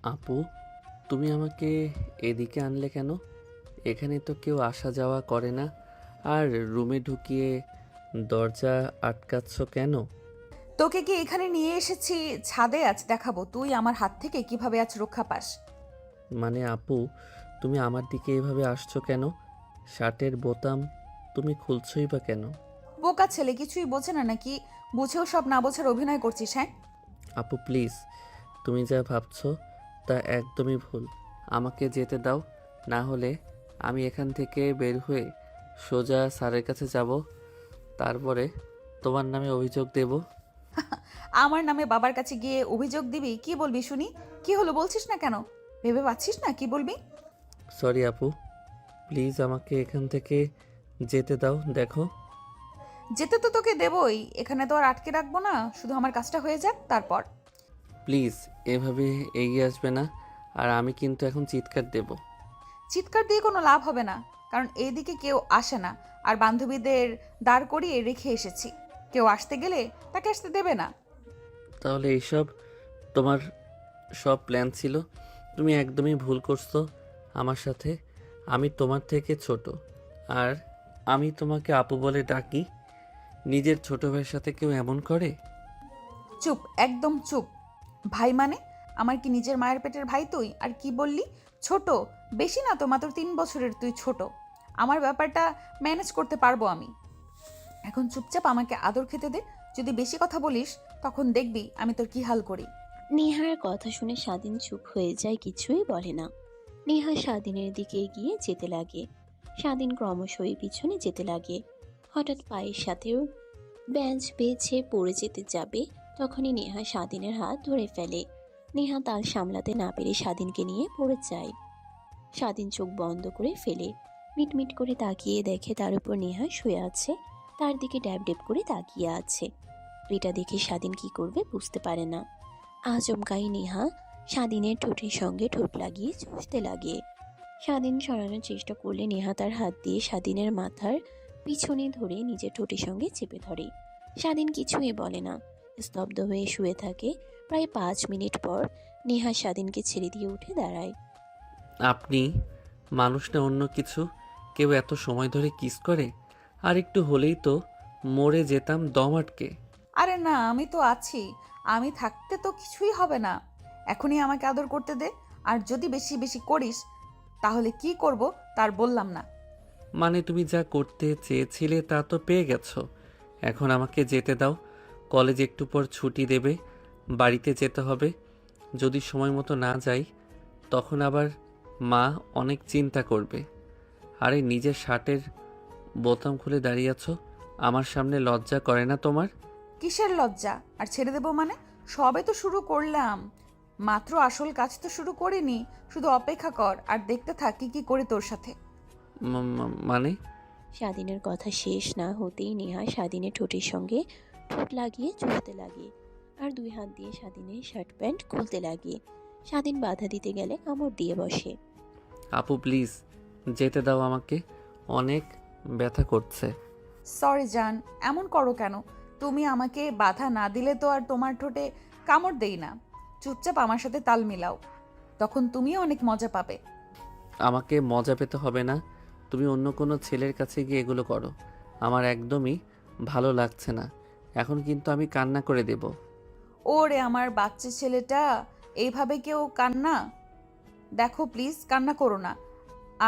আপু, তুমি আমাকে এদিকে আনলে কেন? এখানে তো কেউ আসা যাওয়া করে না। আর রুমে ঢুকিয়ে দরজা আটকাচ্ছ কেন? তোকে কি এখানে নিয়ে এসেছি ছাদে আজ দেখাবো তুই আমার হাত থেকে কিভাবে আজ রক্ষা পাস। মানে আপু, তুমি আমার দিকে এভাবে আসছো কেন? শার্টের বোতাম তুমি খুলছই বা কেন? বোকা ছেলে কিছুই বোঝে না নাকি? বুঝেও সব না বোঝার অভিনয় করছিস, হ্যাঁ? আপু প্লিজ, তুমি যা ভাবছো তা একদমই ভুল। আমাকে যেতে দাও, না হলে আমি এখান থেকে বের হয়ে সোজা স্যারের কাছে যাব। তারপরে তোমার নামে অভিযোগ দেব। আমার নামে বাবার কাছে গিয়ে অভিযোগ দিবি? কি বলবি শুনি? কি হলো বলছিস না কেন? ভেবে পাচ্ছিস না কি বলবি? সরি আপু, প্লিজ আমাকে এখান থেকে যেতে দাও। দেখো, যেতে তো তোকে দেবই, এখানে তো আর আটকে রাখবো না, শুধু আমার কাজটা হয়ে যাক তারপর। প্লিজ এভাবে এগিয়ে আসবে না, আর আমি কিন্তু এখন চিৎকার দেব। চিৎকার দিয়ে কোনো লাভ হবে না, কারণ এইদিকে কেউ আসে না। আর বান্ধবীদের দাঁড় করিয়ে রেখে এসেছি, কেউ আসতে গেলে তাকে আসতে দেবে না। তাহলে এইসব তোমার সব প্ল্যান ছিল? তুমি একদমই ভুল করছো আমার সাথে। আমি তোমার থেকে ছোট, আর আমি তোমাকে আপু বলে ডাকি। নিজের ছোট ভাইয়ের সাথে কেউ এমন করে? চুপ, একদম চুপ। ভাই মানে? আমার কি নিজের মায়ের পেটের ভাই তুই? আর কি বললি? ছোট? বেশি না তো, মাত্র 3 বছরের তুই ছোট। আমার ব্যাপারটা ম্যানেজ করতে পারবো আমি। এখন চুপচাপ আমাকে আদর খেতে দে। যদি বেশি কথা বলিস তখন দেখবি আমি তোর কি হাল করি। নেহার কথা শুনে স্বাধীন চুপ হয়ে যায়, কিছুই বলে না। নেহা স্বাধীনের দিকে এগিয়ে যেতে লাগে। স্বাধীন ক্রমশই পিছনে যেতে লাগে। হঠাৎ পায়ের সাথেও বেঞ্চ বেছে পড়ে যেতে যাবে, তখনই নেহা স্বাধীনের হাত ধরে ফেলে। নেহা তাল সামলাতে না পেরে স্বাধীনকে নিয়ে পড়ে যায়। স্বাধীন চোখ বন্ধ করে ফেলে। মিটমিট করে তাকিয়ে দেখে তার উপর নেহা শুয়ে আছে, তার দিকে ড্যাব ড্যাব করে তাকিয়ে আছে। এটা দেখে স্বাধীন কি করবে বুঝতে পারে না। আচমকাই নেহা স্বাধীনের ঠোঁটের সঙ্গে ঠোঁট লাগিয়ে চুষতে লাগে। স্বাধীন সরানোর চেষ্টা করলে নেহা তার হাত দিয়ে স্বাধীনের মাথার পিছনে ধরে নিজের ঠোঁটের সঙ্গে চেপে ধরে। স্বাধীন কিছুই বলে না, স্তব্ধ হয়ে শুয়ে থাকে। প্রায় 5 মিনিট পর নেহা স্বাধীনকে ছেড়ে দিয়ে উঠে দাঁড়ায়। আপনি মানুষ না অন্য কিছু? কেউ এত সময় ধরে কিস করে? আর একটু হলেই তো মরে যেতাম দম আটকে। আরে না, আমি তো আছি। আমি থাকতে তো কিছুই হবে না। এখনই আমাকে আদর করতে দে। আর যদি বেশি বেশি করিস তাহলে কি করব তার বললাম না। মানে তুমি যা করতে চেয়েছিলে তা তো পেয়ে গেছো। এখন আমাকে যেতে দাও। কলেজ একটু পর ছুটি দেবে, বাড়িতে যেতে হবে। যদি সময় মতো না যাই তখন আবার মা অনেক চিন্তা করবে। আরে নিজের শার্টের বোতাম খুলে দাঁড়িয়ে আছো, আমার সামনে লজ্জা করে না তোমার? কিসের লজ্জা? আর ছেড়ে দেবো মানে? সবে তো শুরু করলাম, মাত্র আসল কাজ তো শুরু করিনি। শুধু অপেক্ষা কর আর দেখতে থাক কি কি করি তোর সাথে। মানে? স্বাধীনের কথা শেষ না হতেই নেহা স্বাধীনের ঠোঁটের সঙ্গে ঠোঁট লাগিয়ে চুষতে লাগে, আর 2 হাত দিয়ে স্বাধীনের শার্ট প্যান্ট খুলতে লাগে। স্বাধীন বাধা দিতে গেলে কামড় দিয়ে বসে। আপু প্লিজ যেতে দাও আমাকে, অনেক ব্যথা করছে। সরি জান, এমন করো কেন? তুমি আমাকে বাধা না দিলে তো আর তোমার ঠোঁটে কামড় দেই না। চুপচাপ আমার সাথে তাল মিলাও, তখন তুমিও অনেক মজা পাবে। আমাকে মজা পেতে হবে না, তুমি অন্য কোনো ছেলের কাছে গিয়ে এগুলো করো। আমার একদমই ভালো লাগছে না। এখন কিন্তু আমি কান্না করে দেব। ওরে আমার বাচ্চা ছেলেটা, এইভাবে কেউ কান্না? দেখো প্লিজ কান্না করো না।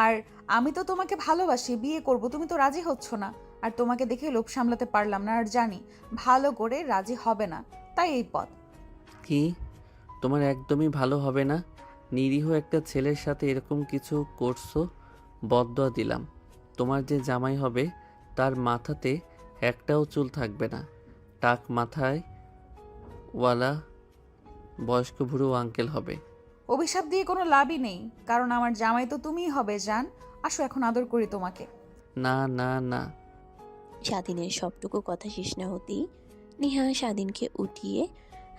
আর আমি তো তোমাকে ভালোবাসি, বিয়ে করব, তুমি তো রাজি হচ্ছ না। আর তোমাকে দেখে লোভ সামলাতে পারলাম না, আর জানি ভালো করে রাজি হবে না, তাই এই পথ। কি? তোমার একদমই ভালো হবে না? নিরীহ একটা ছেলের সাথে এরকম কিছু করছো? বদদোয়া দিলাম। তোমার যে জামাই হবে তার মাথাতে একটাও চুল থাকবে না। টাক মাথায় ওয়ালা বয়স্ক বুড়ো আঙ্কেল হবে। অভিশাপ দিয়ে কোনো লাভই নেই, কারণ আমার জামাই তো তুমিই হবে জান। আসো এখন আদর করি তোমাকে। না না না। স্বাধীনের সবটুকু কথা শেষ না হতেই নেহা স্বাধীনকে উঠিয়ে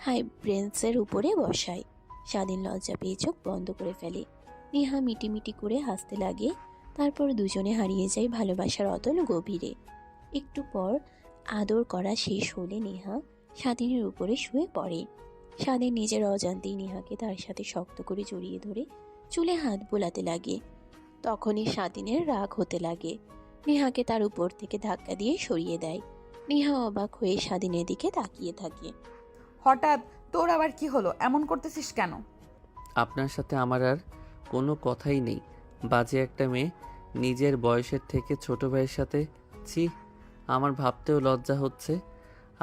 হাই ব্রেঞ্চের উপরে বসায়। স্বাধীন লজ্জা পেয়ে চোখ বন্ধ করে ফেলে। নেহা মিটিমিটি করে হাসতে লাগে। তারপর দুজনে হারিয়ে যায় ভালোবাসার অতল গভীরে। একটু পর আদর করা শেষ হলে নেহা স্বাধীনের উপরে শুয়ে পড়ে। স্বাধীন নিজের অজান্তেই নেহাকে তার সাথে শক্ত করে জড়িয়ে ধরে চুলে হাত বোলাতে লাগে। তখনই স্বাধীনের রাগ হতে লাগে। নেহাকে তার উপর থেকে ধাক্কা দিয়ে সরিয়ে দেয়। নেহা অবাক হয়ে স্বাধীনের দিকে তাকিয়ে থাকে। হঠাৎ তোর আবার কি হলো? এমন করতেছিস কেন? আপনার সাথে আমার আর কোনো কথাই নেই। বাজে একটা মেয়ে নিজের বয়সের থেকে ছোট ভাইয়ের সাথে, ছি, আমার ভাবতেও লজ্জা হচ্ছে।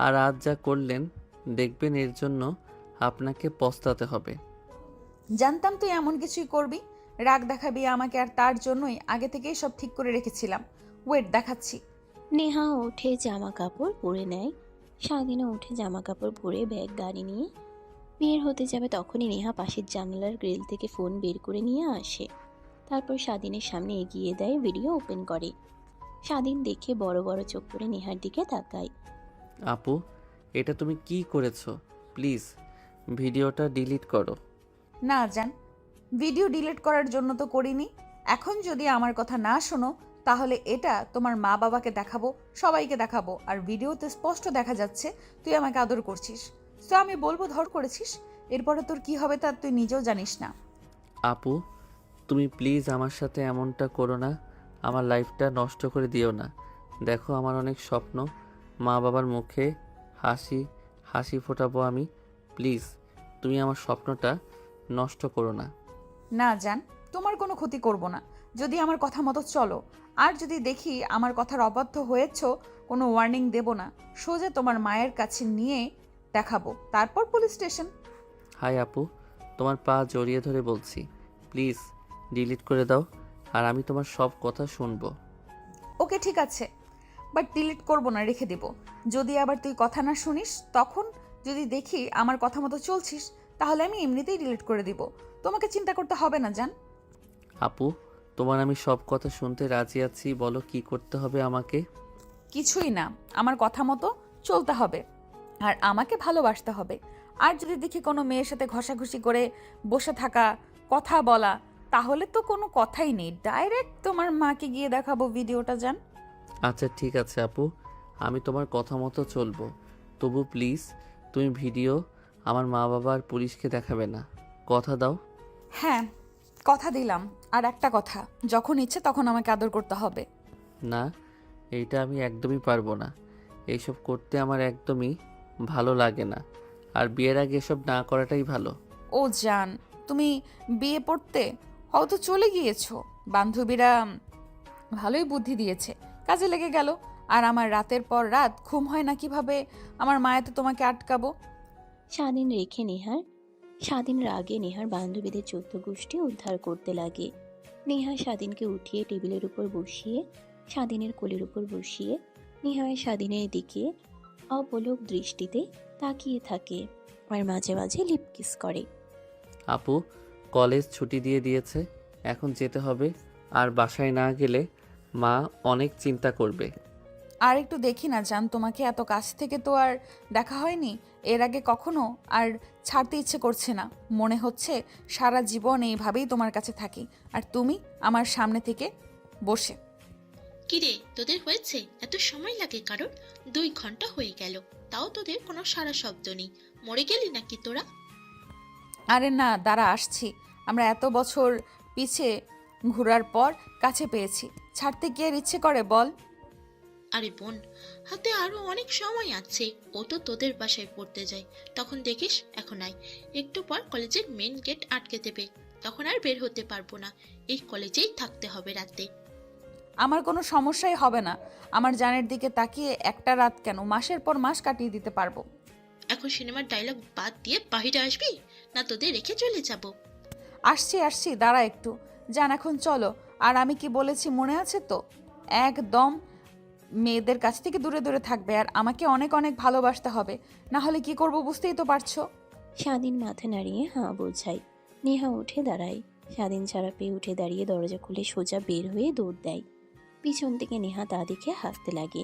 আর আজ যা করলেন দেখবেন এর জন্য আপনাকে পস্তাতে হবে। জানতাম তুই এমন কিছুই করবি, রাগ দেখাবি আমাকে, আর তার জন্যই আগে থেকেই সব ঠিক করে রেখেছিলাম। ওয়েট, দেখাচ্ছি। নেহা উঠে জামা কাপড় পরে নেয়। স্বাধীনও উঠে জামা কাপড় পরে ব্যাগ গাড়ি নিয়ে বের হতে যাবে, তখনই নেহা পাশের জানালার গ্রিল থেকে ফোন বের করে নিয়ে আসে। তারপর স্বাধীনের সামনে এগিয়ে দেয়, ভিডিও ওপেন করে। স্বাধীন দেখে বড় বড় চোখ করে নেহার দিকে তাকায়। আপু, এটা তুমি কি করেছো? প্লিজ ভিডিওটা ডিলিট করো। না জান, ভিডিও ডিলিট করার জন্য তো করিনি। এখন যদি আমার কথা না শোনো তাহলে এটা তোমার মা বাবাকে দেখাবো, সবাইকে দেখাবো, আর ভিডিওতে স্পষ্ট দেখা যাচ্ছে তুই আমাকে আদর করছিস। তো আমি বলবো ধর করেছিস, এরপরে তোর কি হবে তা তুই নিজেও জানিস না। আপু, তুমি প্লিজ আমার সাথে এমনটা করো না। আমার লাইফটা নষ্ট করে দিও না। দেখো, আমার অনেক স্বপ্ন, মা বাবার মুখে হাসি হাসি ফোটাবো আমি। প্লিজ তুমি আমার স্বপ্নটা নষ্ট করো না। না জান, তোমার কোনো ক্ষতি করব না যদি আমার কথা মতো চলো। আর যদি দেখি আমার কথার অবাধ্য হয়েছ, কোনো ওয়ার্নিং দেব না, সোজা তোমার মায়ের কাছে নিয়ে দেখাবো, তারপর পুলিশ স্টেশন। হাই আপু, তোমার পা জড়িয়ে ধরে বলছি, প্লিজ ডিলিট করে দাও, আর আমি তোমার সব কথা শুনবো। ওকে ঠিক আছে, বাট ডিলিট করব না, রেখে দেব। যদি আবার তুই কথা না শুনিস, তখন যদি দেখি আমার কথা মতো চলছিস, তাহলে আমি এমনিতেই ডিলিট করে দিব। তোমাকে চিন্তা করতে হবে না জান। আপু, তোমার আমি সব কথা শুনতে রাজি আছি, বলো কি করতে হবে আমাকে। কিছুই না, আমার কথা মতো চলতে হবে আর আমাকে ভালোবাসতে হবে। আর যদি দেখি কোনো মেয়ের সাথে ঘষাঘষি করে বসে থাকা, কথা বলা, তাহলে তো কোনো কথাই নেই, ডাইরেক্ট তোমার মাকে গিয়ে দেখাবো ভিডিওটা জান। আচ্ছা ঠিক আছে আপু, আমি তোমার কথা মতো চলবো। তবু প্লিজ তুমি ভিডিও আমার মা বাবা আর পুলিশকে দেখাবে না, কথা দাও। হ্যাঁ, কথা দিলাম। আর একটা কথা, যখন ইচ্ছে তখন আমাকে আদর করতে হবে। না, এইটা আমি একদমই পারবো না। এইসব করতে আমার একদমই ভালো লাগে না। আর বিয়ের আগে এসব না করাটাই ভালো। ও জান, তুমি বিয়ে পড়তে হয়তো চলে গিয়েছো, বান্ধবীরা ভালোই বুদ্ধি দিয়েছে, কাজে লেগে গেল। আর আমার রাতের পর রাত ঘুম হয় না কিভাবে আমার মায়াতে তোমাকে আটকাবো। স্বাধীন রাগে নেহার বান্ধবীদের 14 গোষ্ঠী উদ্ধার করতে লাগে। নেহা স্বাধীনকে উঠিয়ে টেবিলের উপর বসিয়ে স্বাধীনের কোলের উপর বসিয়ে নেহার স্বাধীনের দিকে অপলক দৃষ্টিতে তাকিয়ে থাকে আর মাঝে মাঝে লিপ কিস করে। আপু, কলেজ ছুটি দিয়ে দিয়েছে, এখন যেতে হবে। আর বাসায় না গেলে মা অনেক চিন্তা করবে। আর একটু দেখি না জান, তোমাকে এত কাছ থেকে তো আর দেখা হয়নি এর আগে কখনো, আর ছাড়তে ইচ্ছে করছে না। মনে হচ্ছে সারা জীবন এইভাবেই তোমার কাছে থাকি আর তুমি আমার সামনে থেকে বসে। কিরে, তোদের হয়েছে? এত সময় লাগে কারোর? 2 ঘন্টা হয়ে গেল, তাও তোদের কোনো সারা শব্দ নেই। মরে গেলি নাকি তোরা? আরে না, দাঁড়া আসছি। আমরা এত বছর পিছে ঘোরার পর কাছে পেয়েছি, ছাড়তে কি আর ইচ্ছে করে বল? আরে বোন, হাতে আরো অনেক সময় আছে। ও তো তোদের বাসায় পড়তে যায়, তখন দেখিস। এখন আয়, একটু পর কলেজের মেন গেট আটকে দেবে, তখন আর বের হতে পারবো না। এই কলেজেই থাকতে হবে রাতে। আমার কোনো সমস্যাই হবে না। আমার জানের দিকে তাকিয়ে একটা রাত কেন, মাসের পর মাস কাটিয়ে দিতে পারবো। এখন সিনেমার ডায়লগ বাদ দিয়ে বাহিরে আসবি, না তোদের রেখে চলে যাব? আসছি আসছি, দাঁড়া একটু। জান এখন চলো। আর আমি কি বলেছি মনে আছে তো? একদম মেয়েদের কাছ থেকে দূরে দূরে থাকবে আর আমাকে অনেক অনেক ভালোবাসতে হবে, না হলে কি করব বুঝতেই তো পারছো। স্বাধীন মাথা নাড়িয়ে হাঁ বোঝায়। নেহা উঠে দাঁড়ায়। স্বাধীন ছাড়া পেয়ে উঠে দাঁড়িয়ে দরজা খুলে সোজা বের হয়ে দৌড় দেয়। পিছন থেকে নেহা তা দেখে হাসতে লাগে।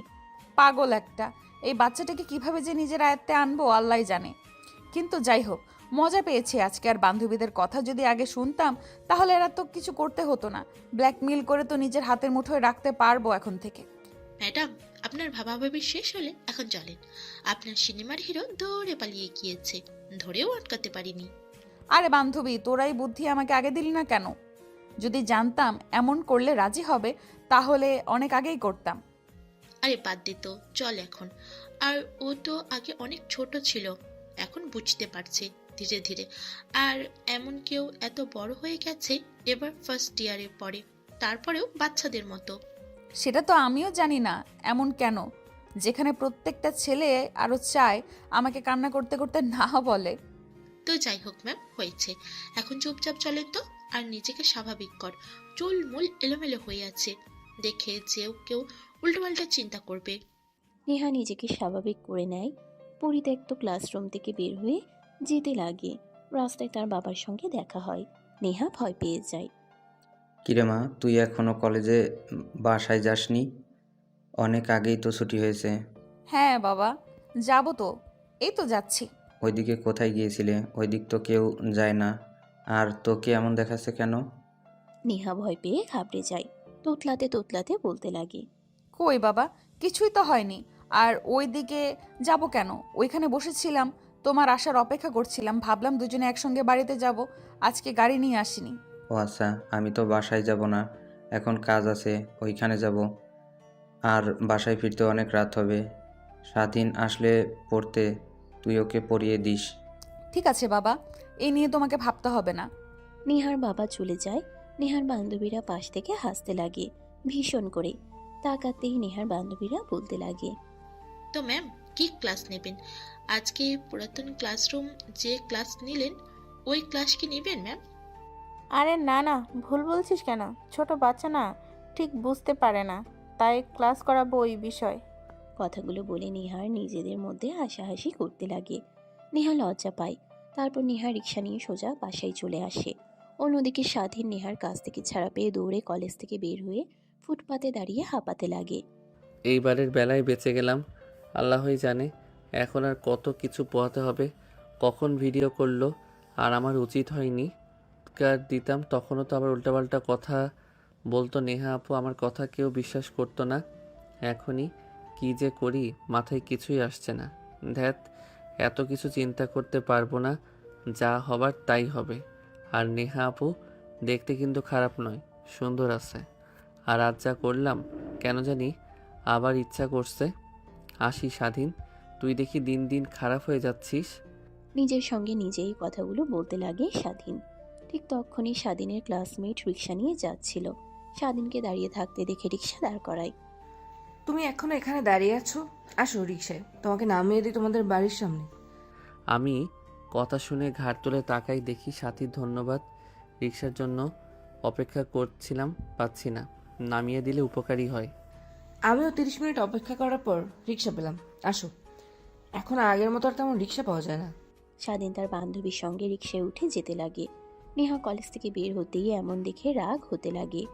পাগল একটা, এই বাচ্চাটাকে কিভাবে যে নিজের আয়ত্তে আনবো আল্লাহ জানে। কিন্তু যাই হোক, মজা পেয়েছি আজকে। আর বান্ধবীদের কথা যদি আগে শুনতাম তাহলে এরা তো কিছু করতে হতো না। ব্ল্যাকমেল করে তো নিজের হাতের মুঠোয় রাখতে পারবো এখন থেকে। ম্যাডাম, আপনার ভাবাভাবি শেষ হলে এখন চলেন। আপনার সিনেমার হিরো দৌড়ে পালিয়ে গিয়েছে, ধরেও আটকাতে পারিনি। আরে বান্ধবী, তোরাই বুদ্ধি আমাকে আগে দিলি না কেন? যদি জানতাম এমন করলে রাজি হবে তাহলে অনেক আগেই করতাম। আরে বাদ দে তো, চল এখন। আর ও তো আগে অনেক ছোট ছিল, এখন বুঝতে পারছে ধীরে ধীরে। আর এমন কেউ এত বড় হয়ে গেছে, এবার ফার্স্ট ইয়ারে পড়ে, তারপরেও বাচ্চাদের মতো। সেটা তো আমিও জানি না এমন কেন, যেখানে প্রত্যেকটা ছেলে আরো চায় আমাকে কান্না করতে করতে না বলে। তো যাই হোক ম্যাম, হয়েছে। এখন চুপচাপ চলেন তো, আর নিজেকে স্বাভাবিক কর। চুল মূল এলোমেলো হয়ে আছে, দেখে যেও কেউ উল্টোপাল্টা চিন্তা করবে। নেহা নিজেকে স্বাভাবিক করে নেয়। পরিত্যক্ত ক্লাসরুম থেকে বের হয়ে যেতে লাগে। রাস্তায় তার বাবার সঙ্গে দেখা হয়। নেহা ভয় পেয়ে যায়। কিরে মা, তুই এখনো কলেজে বাসায় যাসনি? অনেক আগেই তো ছুটি হয়েছে। হ্যাঁ বাবা, যাব তো, এই তো যাচ্ছি। ওইদিকে কোথায় গিয়েছিলে? ওইদিক তো কেউ যায় না। আর তোকে এমন দেখাচ্ছে কেন? নেহা ভয় পেয়ে ঘাবড়ে যায়। তোতলাতে তোতলাতে বলতে লাগে। কই বাবা, কিছুই তো হয়নি। আর ওই দিকে যাব কেন? ওইখানে বসেছিলাম, তোমার আসার অপেক্ষা করছিলাম, ভাবলাম দুজনে একসঙ্গে বাড়িতে যাব, আজকে গাড়ি নিয়ে আসিনি। ও আচ্ছা, আমি তো বাসায় যাব না, এখন কাজ আছে, ওইখানে যাব। আর বাসায় ফিরতে অনেক রাত হবে। স্বাধীন আসলে পড়তে তুই ওকে পড়িয়ে দিস। ঠিক আছে বাবা, এই নিয়ে তোমাকে ভাবতে হবে না। নেহার বাবা চলে যায়। নেহার বান্ধবীরা পাশ থেকে হাসতে লাগে ভীষণ করে। তাকাতেই নেহার বান্ধবীরা বলতে লাগে। তো ম্যাম, কি ক্লাস নেবেন আজকে? পুরাতন ক্লাসরুম যে ক্লাস নিলেন, ওই ক্লাস কি নেবেন ম্যাম? আরে না না, ভুল বলছিস কেন? ছোট বাচ্চা না, ঠিক বুঝতে পারে না, তাই ক্লাস করাবো ওই বিষয়। কথাগুলো বলে নেহার নিজেদের মধ্যে হাসাহাসি করতে লাগে। নেহা লজ্জা পায়। তারপর নেহা রিক্সা নিয়ে সোজা বাসায় চলে আসে। অন্যদিকে স্বাধীন নেহার কাছ থেকে ছাড়া পেয়ে দৌড়ে কলেজ থেকে বের হয়ে ফুটপাতে দাঁড়িয়ে হাঁপাতে লাগে। এইবারের বেলায় বেঁচে গেলাম, আল্লাহই জানে এখন আর কত কিছু পোহাতে হবে। কখন ভিডিও করলো, আর আমার উচিত হয়নি কার দিতাম, তখনও তো আবার উল্টাপাল্টা কথা বলতো নেহা আপু, আমার কথা কেউ বিশ্বাস করতো না। এখনই কি যে করি মাথায় কিছুই আসছে না। ধ্যাত, এত কিছু চিন্তা করতে পারবো না, যা হবার তাই হবে। আর নেহা আপু দেখতে কিন্তু খারাপ নয়, সুন্দর আছে। আর আজ যা করলাম কেন জানি আবার ইচ্ছা করছে। আসি স্বাধীন, তুই দেখি দিন দিন খারাপ হয়ে যাচ্ছিস। নিজের সঙ্গে নিজেই কথাগুলো বলতে লাগে স্বাধীন। ঠিক তখনই স্বাধীনের ক্লাসমেট রিক্সা নিয়ে যাচ্ছিল। স্বাধীনকে দাঁড়িয়ে থাকতে দেখে রিক্সা দাঁড় করায়। তুমি এখনো এখানে দাঁড়িয়ে আছো? আসো রিক্সায়, তোমাকে নামিয়ে দিই তোমাদের বাড়ির সামনে। আমি কথা শুনে ঘাড় তুলে তাকাই, দেখি সাথীর ধন্যবাদ। রিক্সার জন্য অপেক্ষা করছিলাম, পাচ্ছি না, নামিয়ে দিলে উপকারী হয়। আমিও 30 মিনিট অপেক্ষা করার পর রিক্সা পেলাম। আসো। এখন আগের মতো আর তেমন রিক্সা পাওয়া যায় না। স্বাধীন তার বান্ধবীর সঙ্গে রিক্সায় উঠে যেতে লাগে। নেহা কলেজ থেকে বের হতেই এমন দেখে রাগ হতে লাগে।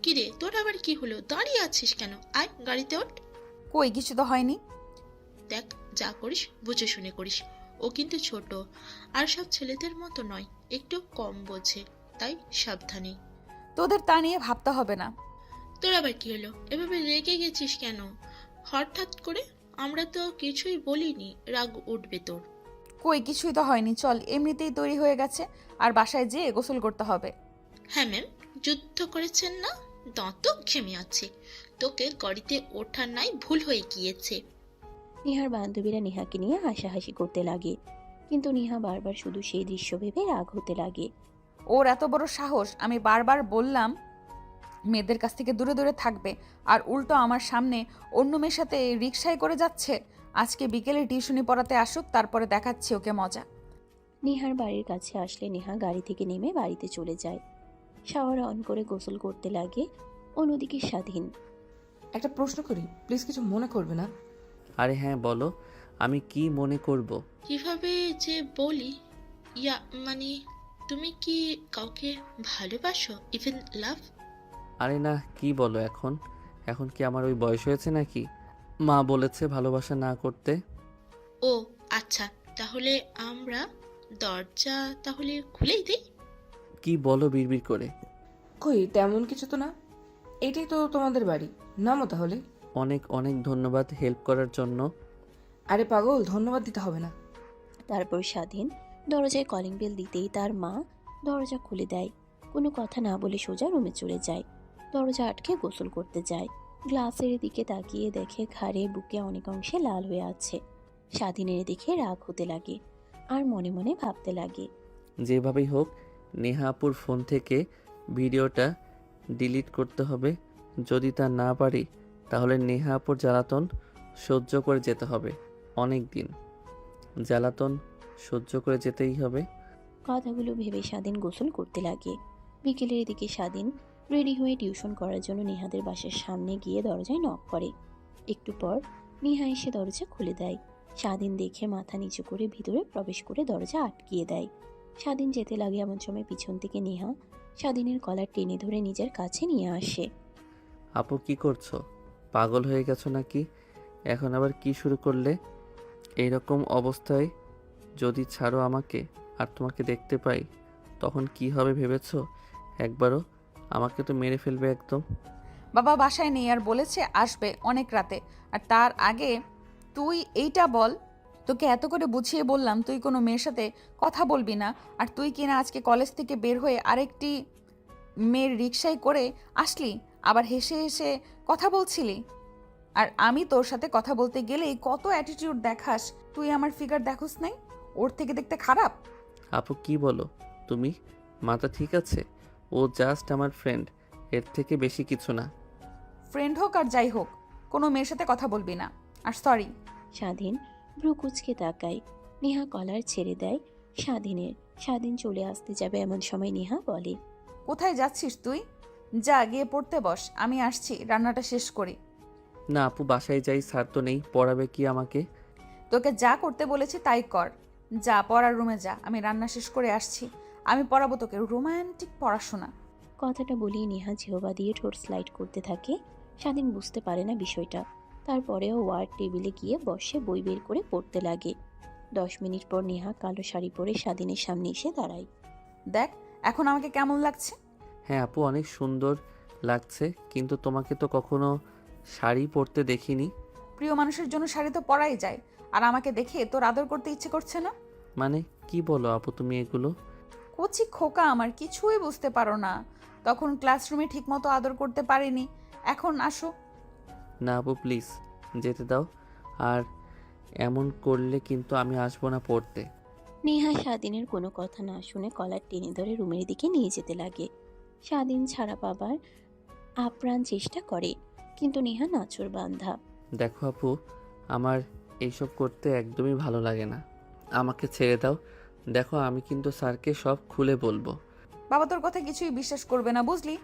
কিরে, তোর আবার কি হলো? দাঁড়িয়ে আছিস কেন? আয় গাড়িতে ওঠ। কই, কিছু তো হয়নি। দেখ, যা করিস বুঝে শুনে করিস। ও কিন্তু ছোট, আর সব ছেলেদের মতো নয়, একটু কম বোঝে, তাই সাবধানে। তোদের তা নিয়ে ভাবতে হবে না। তোর আবার কি হলো? এভাবে রেগে গেছিস কেন হঠাৎ করে? আমরা তো কিছুই বলিনি, রাগ উঠবে তোর। কই, কিছুই তো হয়নি, চল, এমনিতেই তৈরি হয়ে গেছে, আর বাসায় যেয়ে গোসল করতে হবে। হ্যাঁ ম্যাম, যুদ্ধ করেছেন না? দাঁত ঘেমে আছে। তোকে গাড়িতে ওঠার নাই ভুল হয়ে গিয়েছে। নেহার বান্ধবীরা নেহাকে নিয়ে হাসাহাসি করতে লাগে। কিন্তু নেহা বারবার শুধু সেই দৃশ্য ভেবে রাগ হতে লাগে। ওর এত বড় সাহস, আমি বারবার বললাম মেয়েদের কাছ থেকে দূরে দূরে থাকবে, আর উল্টো আমার সামনে অন্য মেয়ের সাথে রিকশায় করে যাচ্ছে। আজকে বিকেলে টিউশনি পড়াতে আসুক, তারপরে দেখাচ্ছি ওকে মজা। নেহার বাড়ির কাছে আসলে নেহা গাড়ি থেকে নেমে বাড়িতে চলে যায়। শাওয়ার অন করে গোসল করতে লাগে। অন্যদিকে স্বাধীন। একটা প্রশ্ন করি, প্লিজ কিছু মনে করবে না। আরে হ্যাঁ বলো, আমি কি মনে করব? কিভাবে যে বলি, ইয়া মানে, তুমি কি কাউকে ভালোবাসো? ইভেন লাভ? আরে না, কি বলো এখন? এখন কি আমার ওই বয়স হয়েছে নাকি? মা বলেছে ভালোবাসা না করতে। ও আচ্ছা, তাহলে আমরা দরজা তাহলে খুলেই দিই। কি বলো বিড়বিড় করে? কই, তেমন কিছু তো না। এটাই তো তোমাদের বাড়ি, নামো তাহলে। অনেক অনেক ধন্যবাদ হেল্প করার জন্য। আরে পাগল, ধন্যবাদ দিতে হবে না। তারপর স্বাধীন দরজায় কলিং বেল দিতেই তার মা দরজা খুলে দেয়। কোনো কথা না বলে সোজা রুমে চলে যায়। দরজা আটকে গোসল করতে যায়। গ্লাসের দিকে তাকিয়ে দেখে ঘাড়ে বুকে অনেক অংশে লাল হয়ে আছে। স্বাধীনের দিকে রাগ হতে লাগে আর মনে মনে ভাবতে লাগে, যেভাবেই হোক নেহা আপুর ফোন থেকে ভিডিওটা ডিলিট করতে হবে। যদি তা না পারি তাহলে নেহা আপুর জ্বালাতন সহ্য করে যেতে হবে। অনেক দিন জ্বালাতন সহ্য করে যেতেই হবে। কথাগুলো ভেবে স্বাধীন গোসল করতে লাগে। বিকেলের দিকে স্বাধীন রেডি হয়ে টিউশন করার জন্য নেহাদের বাসার সামনে গিয়ে দরজায় নক করে। একটু পর নেহা এসে দরজা খুলে দেয়। স্বাধীন দেখে মাথা নিচু করে ভিতরে প্রবেশ করে দরজা আটকিয়ে দেয়। স্বাধীন যেতে লাগে এমন সময় পিছন থেকে নেহা স্বাধীনের কলার টেনে ধরে নিজের কাছে নিয়ে আসে। আপু কি করছো? পাগল হয়ে গেছো নাকি? এখন আবার কি শুরু করলে? এইরকম অবস্থায় যদি ছাড়ো আমাকে আর তোমাকে দেখতে পাই তখন কি হবে ভেবেছো একবারও? আমাকে তো মেরে ফেলবে একদম। বাবা বাসায় নেই আর বলেছে আসবে অনেক রাতে। আর তার আগে তুই এইটা বল, তোকে এত করে বুঝিয়ে বললাম তুই কোনো মেয়ের সাথে কথা বলবি না, আর তুই কিনা আজকে কলেজ থেকে বের হয়ে আরেকটি মেয়ের রিকশায় করে আসলি, আবার হেসে হেসে কথা বলছিলি। আর আমি তোর সাথে কথা বলতে গেলেই কত অ্যাটিটিউড দেখাস। তুই আমার ফিগার দেখোস নাই? ওর থেকে দেখতে খারাপ। আপু কি বলো তুমি? মাথা ঠিক আছে? ও জাস্ট আমার ফ্রেন্ড, এর থেকে বেশি কিছু না। ফ্রেন্ড হোক আর যাই হোক, কোনো মেয়ের সাথে কথা বলবি না। আর সরি। স্বাধীন ভ্রু কুচকে তাকায়। নেহা কলার ছেড়ে দেয় স্বাধীনের। স্বাধীন চলে আসতে যাবে এমন সময় নেহা বলে, কোথায় যাচ্ছিস তুই? যা গিয়ে পড়তে বস, আমি আসছি রান্নাটা শেষ করি। না আপু বাসায় যাই, স্যার তো নেই, পড়াবে কি আমাকে? তোকে যা করতে বলেছি তাই কর। যা পড়ার রুমে যা, আমি রান্না শেষ করে আসছি। আমি পড়াবো তোকে রোমান্টিক পড়াশোনা। কথাটা বলেই নেহা জিহবা দিয়ে ঠোঁট স্লাইড করতে থাকে। স্বাধীন বুঝতে পারে না বিষয়টা। তারপরেও ওয়ার্ড টেবিলে গিয়ে বসে বই বের করে পড়তে লাগে। 10 মিনিট পর নেহা কালো শাড়ি পরে স্বাধীনের সামনে এসে দাঁড়ায়। দেখ এখন আমাকে কেমন লাগছে। হ্যাঁ আপু অনেক সুন্দর লাগছে, কিন্তু তোমাকে তো কখনো শাড়ি পরতে দেখিনি। প্রিয় মানুষের জন্য শাড়ি তো পরাই যায়, আর আমাকে দেখে তোর আদর করতে ইচ্ছে করছে না? মানে কি বলো আপু তুমি এগুলো? কচি খোকা আমার, কিছুই বুঝতে পারো না। তখন ক্লাসরুমে ঠিকমতো আদর করতে পারিনি, এখন আসো। না আপু প্লিজ যেতে দাও, আর এমন করলে কিন্তু আমি আসবো না পড়তে। নেহা স্বাধীনের কোনো কথা না শুনে কলার টেনে ধরে রুমের দিকে নিয়ে যেতে লাগে। স্বাধীন ছাড়া পাবার আপ্রাণ চেষ্টা করে, কিন্তু নেহা নাছোড় বান্ধা। দেখো আপু, আমার এইসব করতে একদমই ভালো লাগে না, আমাকে ছেড়ে দাও। দেখো আমি কিন্তু স্যারকে সব খুলে বলবো। বাবা তোর কথা কিছুই বিশ্বাস করবে না, বুঝলি?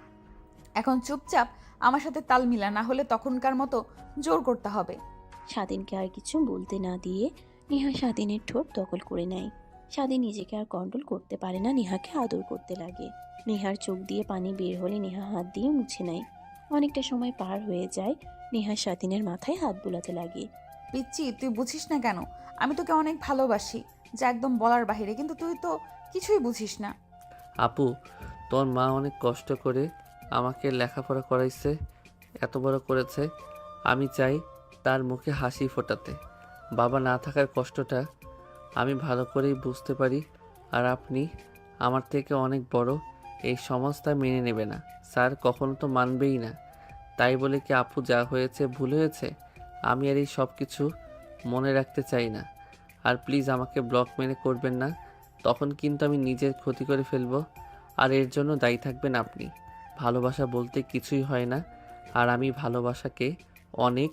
এখন চুপচাপ আমার সাথে তাল মিলা, না হলে তখনকার মতো জোর করতে হবে। স্বাধীনকে আর কিছু বলতে না দিয়ে নেহা স্বাধীনের ঠোঁট দখল করে নেয়। স্বাধীন নিজেকে আর কন্ট্রোল করতে পারে না, নেহাকে আদর করতে লাগে। নেহার চোখ দিয়ে পানি বের হলে নেহা হাত দিয়ে মুছে নেয়। অনেকটা সময় পার হয়ে যায়। নেহা স্বাধীনের মাথায় হাত বুলাতে লাগে। পিচ্চি তুই বুঝিস না কেন? আমি তোকে অনেক ভালোবাসি, যা একদম বলার বাহিরে, কিন্তু তুই তো কিছুই বুঝিস না। আপু তোর মা অনেক কষ্ট করে আমাকে লেখাপড়া করাইছে, এত বড় করেছে। আমি চাই তার মুখে হাসি ফোটাতে। বাবা না থাকার কষ্টটা আমি ভালো করেই বুঝতে পারি, আর আপনি আমার থেকে অনেক বড়, এই সমাজ তা মেনে নেবে না। স্যার কখনো তো মানবেই না। তাই বলে কি আপু যা হয়েছে ভুল হয়েছে? আমি আর এই সব কিছু মনে রাখতে চাই না। আর প্লিজ আমাকে ব্লক মেরে করবেন না, তখন কিন্তু আমি নিজের ক্ষতি করে ফেলবো, আর এর জন্য দায়ী থাকবেন আপনি। ভালোবাসা বলতে কিছুই হয় না, আর আমি ভালোবাসাকে অনেক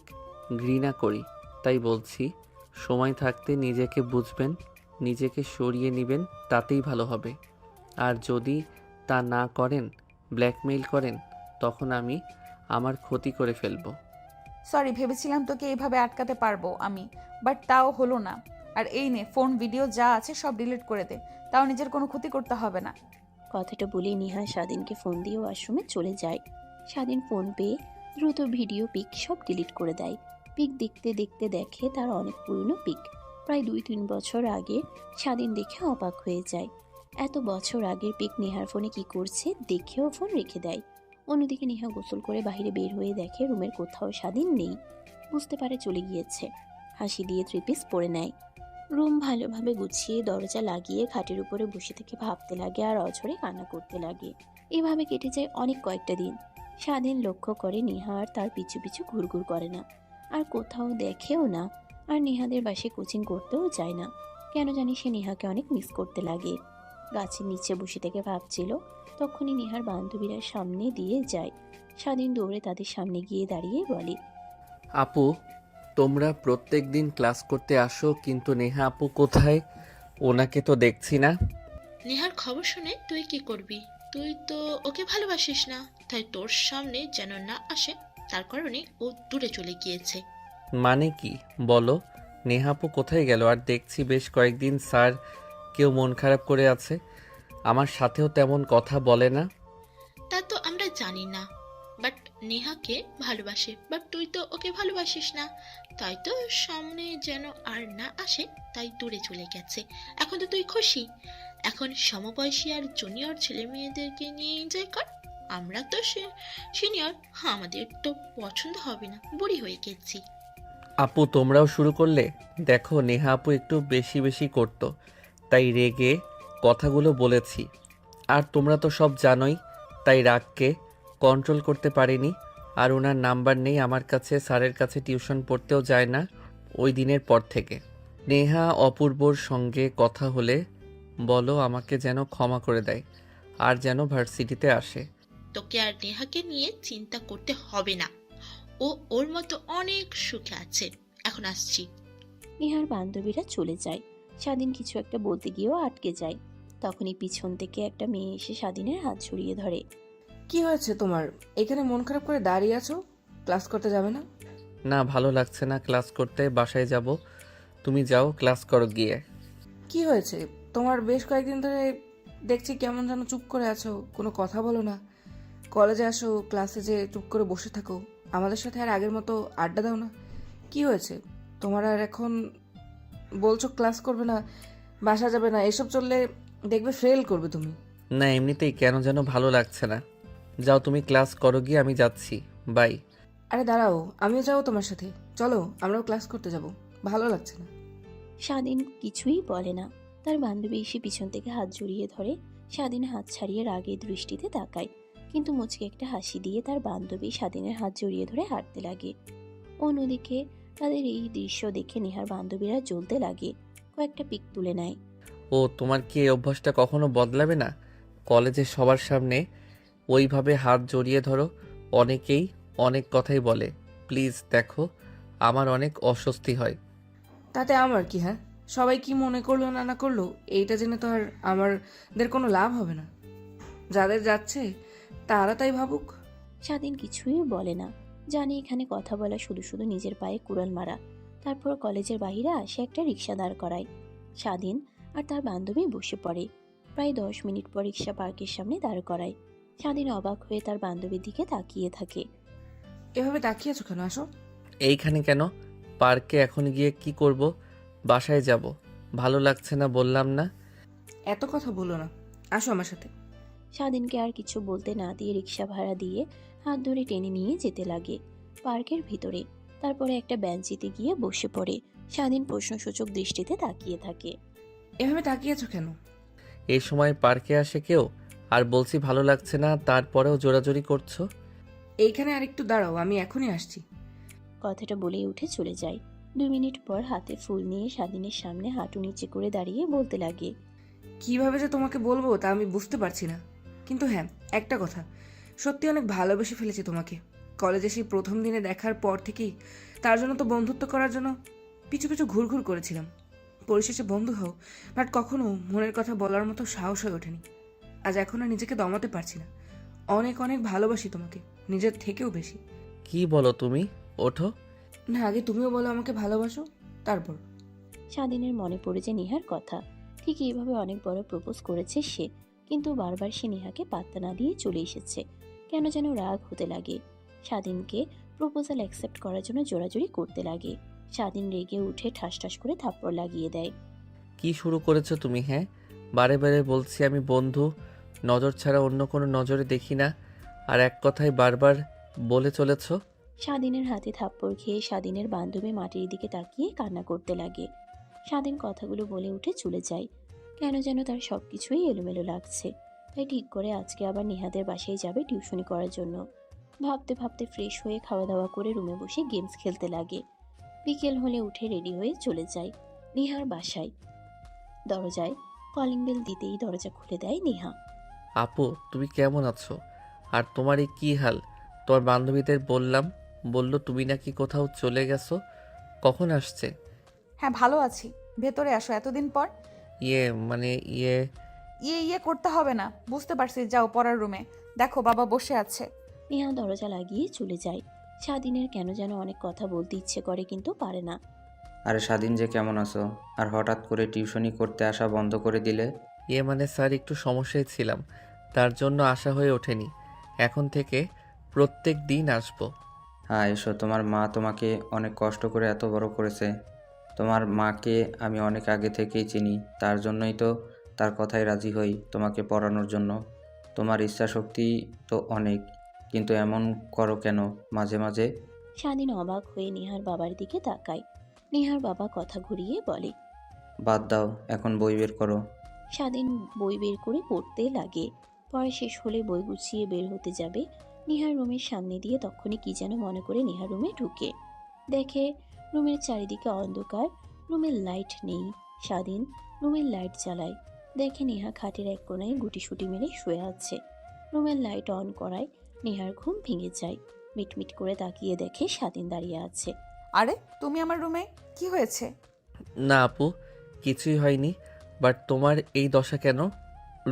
ঘৃণা করি। তাই বলছি সময় থাকতে নিজেকে বুঝবেন, নিজেকে সরিয়ে নেবেন, তাতেই ভালো হবে। আর যদি তা না করেন, ব্ল্যাকমেইল করেন, তখন আমি আমার ক্ষতি করে ফেলবো। সরি, ভেবেছিলাম তোকে এইভাবে আটকাতে পারবো আমি, বাট তাও হলো না। আর এই নে ফোন, ভিডিও যা আছে সব ডিলিট করে দে, তাও নিজের কোনো ক্ষতি করতে হবে না। কথাটা বলে নেহা স্বাধীনকে ফোন দিয়ে ওয়াশরুমে চলে যায়। স্বাধীন ফোন পেয়ে দ্রুত ভিডিও পিক সব ডিলিট করে দেয়। পিক দেখতে দেখতে দেখে তার অনেক পুরনো পিক, প্রায় 2-3 বছর আগে। স্বাধীন দেখে অবাক হয়ে যায়। এত বছর আগের পিক নেহার ফোনে কি করছে দেখেও ফোন রেখে দেয়। অন্যদিকে নেহা গোসল করে বাইরে বের হয়ে দেখে রুমের কোথাও স্বাধীন নেই। বুঝতে পারে চলে গিয়েছে। হাসি দিয়ে 3 পিস পরে নেয়। রুম ভালোভাবে গুছিয়ে দরজা লাগিয়ে খাটের উপরে বসে থেকে ভাবতে লাগে আর অঝরে কান্না করতে লাগে। এভাবে কেটে যায় অনেক কয়েকটা দিন। স্বাধীন লক্ষ্য করে নেহা আর তার পিছু পিছু ঘুরঘুর করে না, আর কোথাও দেখেও না, আর নেহাদের বাসে কোচিং করতেও যায় না। কেন জানি সে নেহাকে অনেক মিস করতে লাগে। গাছের নিচে বসে থেকে ভাবছিল, তখনই নেহার বান্ধবীরা সামনে দিয়ে যায়। স্বাধীন দৌড়ে তাদের সামনে গিয়ে দাঁড়িয়ে বলে, আপু, তোমরা প্রত্যেক দিন ক্লাস করতে আসো, কিন্তু নেহা আপু কোথায়? ওনাকে তো দেখছি না। নেহার খবর শুনে তুই কি করবি? তুই তো ওকে ভালোবাসিস না, তাই তোর সামনে যেন না আসে তার কারণে ও দূরে চলে গিয়েছে। মানে কি বলো? নেহা আপু কোথায় গেল? আর দেখছি বেশ কয়েকদিন স্যার কেউ মন খারাপ করে আছে, আমার সাথেও তেমন কথা বলে না। তা তো আমরা জানি না, বাট নেহাকে ভালোবাসে, বাট তুই তো ওকে ভালোবাসিস না, তাই তো সামনে যেন আর না আসে তাই দূরে চলে গেছে। এখন তো তুই খুশি। এখন সমবয়সী আর জুনিয়র ছেলে মেয়েদেরকে নিয়ে এনজয় কর। আমরা তো সিনিয়র, আমাদের তো পছন্দ হবে না, বুড়ি হয়ে গেছি। আপু তোমরাও শুরু করলে? দেখো নেহা আপু একটু বেশি বেশি করতো, তাই রেগে কথাগুলো বলেছি। আর তোমরা তো সব জানোই, তাই রাগকে কন্ট্রোল করতে পারিনি। আর ওনার নাম্বার নেই আমার কাছে, স্যারের কাছে টিউশন পড়তেও যায় না ওই দিনের পর থেকে। নেহা অপূর্বর সঙ্গে কথা হলে বলো আমাকে যেন ক্ষমা করে দেয়, আর যেন ভার্সিটিতে আসে। তোকে আর নেহাকে নিয়ে চিন্তা করতে হবে না, ও ওর মতো অনেক সুখে আছে। এখন আসছি। নেহার বান্ধবীরা চলে যায়। স্বাধীন কিছু একটা বলতে গিয়েও আটকে যায়। তখনই পিছন থেকে একটা মেয়ে এসে স্বাধীনের হাত ছড়িয়ে ধরে। কি হয়েছে তোমার? এখানে মন খারাপ করে দাঁড়িয়ে আছো? ক্লাস করতে যাবে না? না, ভালো লাগছে না ক্লাস করতে, বাসায় যাব। তুমি যাও, ক্লাস করো গিয়ে। কি হয়েছে তোমার? বেশ কয়েকদিন ধরে দেখছি কেমন যেন চুপ করে আছো, কোনো কথা বলো না। কলেজে আসো, ক্লাসে যে চুপ করে বসে থাকো, আমাদের সাথে আর আগের মতো আড্ডা দাও না। কি হয়েছে তোমার? আর এখন বলছো ক্লাস করবে না, বাসা যাবে না, এসব চললে দেখবে ফেল করবে তুমি। না, এমনিতেই কেন যেন ভালো লাগছে না। যাও তুমি ক্লাস করো গিয়ে, আমি যাচ্ছি, বাই। আরে দাঁড়াও, আমিও যাবো তোমার সাথে। চলো আমরাও ক্লাস করতে যাব, ভালো লাগছে না। স্বাধীন কিছুই বলে না। তার বান্ধবী এসে পিছন থেকে হাত জড়িয়ে ধরে। স্বাধীন হাত ছাড়িয়ে রাগের দৃষ্টিতে তাকায়, কিন্তু মুচকে একটা হাসি দিয়ে তার বান্ধবী স্বাধীনের হাত জড়িয়ে ধরে হাঁটতে লাগে। অন্যদিকে তাদের এই দৃশ্য দেখে নেহার বান্ধবীরা জ্বলতে লাগে। কয়েকটা পিক তুলে নেয়। ও, তোমার কি এই অভ্যাসটা কখনো বদলাবে না? কলেজে সবার সামনে ওইভাবে হাত জড়িয়ে ধরো। অনেকেই অনেক কথাই বলে। প্লিজ দেখো, আমার অনেক অস্বস্তি হয়। তাতে আমার কি? হ্যাঁ, সবাই কি মনে করলো না না করলো এইটা জেনে তো আর আমাদের কোনো লাভ হবে না। যাদের যাচ্ছে তারা তাই ভাবুক। স্বাধীন কিছুই বলে না, জানে এখানে কথা বলা শুধু শুধু নিজের পায়ে কুড়াল মারা। তারপর কলেজের বাইরে আসে একটা রিক্সা দাঁড় করায়। স্বাধীন আর তার বান্ধবী বসে পড়ে। প্রায় 10 মিনিট পর রিক্সা পার্কের সামনে দাঁড় করায়। স্বাধীন অবাক হয়ে তার বান্ধবীর দিকে তাকিয়ে থাকে। এভাবে তাকিয়ে আছো কেন? আসো। এইখানে কেন? পার্কে এখন গিয়ে কি করব? বাসায় যাব, ভালো লাগছে না বললাম না। এত কথা বলো না, আসো আমার সাথে। স্বাধীনকে আর কিছু বলতে না দিয়ে রিক্সা ভাড়া দিয়ে হাত ধরে টেনে নিয়ে যেতে লাগে পার্কের ভিতরে। তারপরে একটা বেঞ্চিতে গিয়ে বসে পড়ে। স্বাধীন প্রশ্নসূচক দৃষ্টিতে তাকিয়ে থাকে। এভাবে তাকিয়ে আছো কেন? এই সময় পার্কে আসে কেউ? আর বলছি ভালো লাগছে না, তারপরেও জোরাজোরি করছো। এইখানে আরেকটু দাঁড়াও, আমি এখনই আসছি। কথাটা বলেই উঠে চলে যায়। 2 মিনিট পর হাতে ফুল নিয়ে স্বাধীনের সামনে হাঁটু নিচে করে দাঁড়িয়ে বলতে লাগে, কিভাবে যে তোমাকে বলবো তা আমি বুঝতে পারছি না। কিন্তু হ্যাঁ, একটা কথা, সত্যি অনেক ভালোবেসে ফেলেছি তোমাকে। কলেজে সেই প্রথম দিনে দেখার পর থেকেই তার জন্য তো বন্ধুত্ব করার জন্য পিছু পিছু ঘুরঘুর করেছিলাম। পরিশেষে বন্ধু হও, বাট কখনো মনের কথা বলার মতো সাহস হয়ে ওঠেনি। আজ এখন আর নিজেকে দমাতে পারছি না। অনেক অনেক ভালোবাসি তোমাকে, নিজের থেকেও বেশি। কি বলো তুমি? ওঠো। না, আগে তুমিও বলো আমাকে ভালোবাসো, তারপর। স্বাধীনের মনে পড়ে যে নেহার কথা। ঠিক এইভাবে অনেক বড় প্রপোজ করেছে সে, কিন্তু বারবার সে নেহাকে পাত্তা না দিয়ে চলে এসেছে। কেন যেন রাগ হতে লাগে। স্বাধীনকে প্রপোজাল অ্যাকসেপ্ট করার জন্য জোরাজোরি করতে লাগে। স্বাধীন রেগে উঠে ঠাস ঠাস করে থাপ্পড় লাগিয়ে দেয়। কি শুরু করেছো তুমি? হ্যাঁ, বারে বারে বলছি আমি বন্ধু, নজর ছাড়া অন্য কোনো নজরে দেখি না। আর এক কথায় বারবার বলে চলেছ। স্বাধীনের হাতে থাপ্পড় খেয়ে স্বাধীনের বান্ধবী মাটির দিকে তাকিয়ে কান্না করতে লাগে। স্বাধীন কথাগুলো বলে উঠে চলে যায়। কেন যেন তার সবকিছুই এলোমেলো লাগছে। তাই ঠিক করে আজকে আবার নিহাদের বাসায় যাবে টিউশনি করার জন্য। ভাবতে ভাবতে ফ্রেশ হয়ে খাওয়া দাওয়া করে রুমে বসে গেমস খেলতে লাগে। বিকেল হলে উঠে রেডি হয়ে চলে যায় নিহার বাসায়। দরজায় কলিং বেল দিতেই দরজা খুলে দেয় নেহা। আপু তুমি কেমন আছো? আর তোমার এই কী হাল? তোমার বান্ধবীদের বললো তুমি নাকি কোথাও চলে গেছো। কখন আসছে? হ্যাঁ ভালো আছি, ভেতরে আসো। এতদিন পর ইয়ে মানে ইয়ে ইয়ে করতে হবে না, বুঝতে পারছি। যাও পড়ার রুমে, দেখো বাবা বসে আছে। নেহা দরজা লাগিয়ে চলে যায়। স্বাধীনের কেন যেন অনেক কথা বলতে ইচ্ছে করে কিন্তু পারে না। আরে স্বাধীন যে কেমন আছো? আর হঠাৎ করে টিউশনি করতে আসা বন্ধ করে দিলে? ইয়ে মানে স্যার একটু সমস্যায় ছিলাম, তার জন্য আসা হয়ে ওঠেনি। এখন থেকে প্রত্যেক দিন আসবো। হ্যাঁ এসো, তোমার মা তোমাকে অনেক কষ্ট করে এত বড় করেছে। তোমার মাকে আমি অনেক আগে থেকেই চিনি, তার জন্যই তো তার কথায় রাজি হই তোমাকে পড়ানোর জন্য। তোমার ইচ্ছা শক্তি তো অনেক, কিন্তু এমন করো কেন মাঝে মাঝে? স্বাধীন অবাক হয়ে নেহার বাবার দিকে তাকায়। নেহার বাবা কথা ঘুরিয়ে বলে। বাদ দাও, এখন বই বের করো। স্বাধীন বই বের করে পড়তে লাগে। পড়া শেষ হলে বই গুছিয়ে বের হতে যাবে। নিহার রুমের সামনে দিয়ে তখনই কি যেন মনে করে নিহার রুমে ঢুকে। দেখে রুমের চারিদিকে অন্ধকার, রুমের লাইট নেই। স্বাধীন রুমের লাইট জ্বালায়। দেখে নেহা খাটের এক কোণায় গুটিসুটি মেরে শুয়ে আছে। রুমের লাইট অন করায় নেহার ঘুম ভেঙে যায়। মিটমিট করে তাকিয়ে দেখে স্বাধীন দাঁড়িয়ে আছে। আরে তুমি আমার রুমে, কি হয়েছে? না আপু, কিছুই হয়নি। বাট তোমার এই দশা কেন?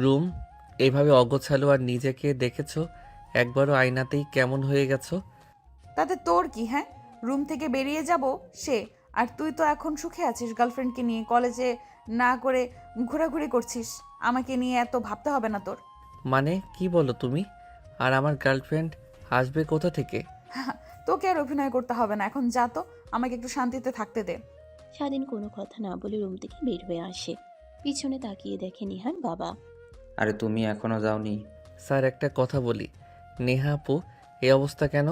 রুম এইভাবে অগোছালো, আর নিজেকে দেখেছো একবারও আয়নাতেই কেমন হয়ে গেছো। তাতে তোর কি? হ্যাঁ, রুম থেকে বেরিয়ে যাব সে, আর তুই তো এখন সুখে আছিস গার্লফ্রেন্ডকে নিয়ে, কলেজে না করে ঘোরাঘুরি করছিস। আমাকে নিয়ে এত ভাবতে হবে না তোর। মানে কি বলো তুমি? আর আমার গার্লফ্রেন্ড আসবে কোথা থেকে? তোকে আর অভিনয় করতে হবে না, এখন যা তো, আমাকে একটু শান্তিতে থাকতে দে। স্বাধীন কোনো কথা না বলে রুম থেকে বের হয়ে আসে। পিছনে তাকিয়ে দেখে নিহার বাবা। আরে তুমি এখনো যাওনি? স্যার একটা কথা বলি, নেহা আপু এই অবস্থা কেন?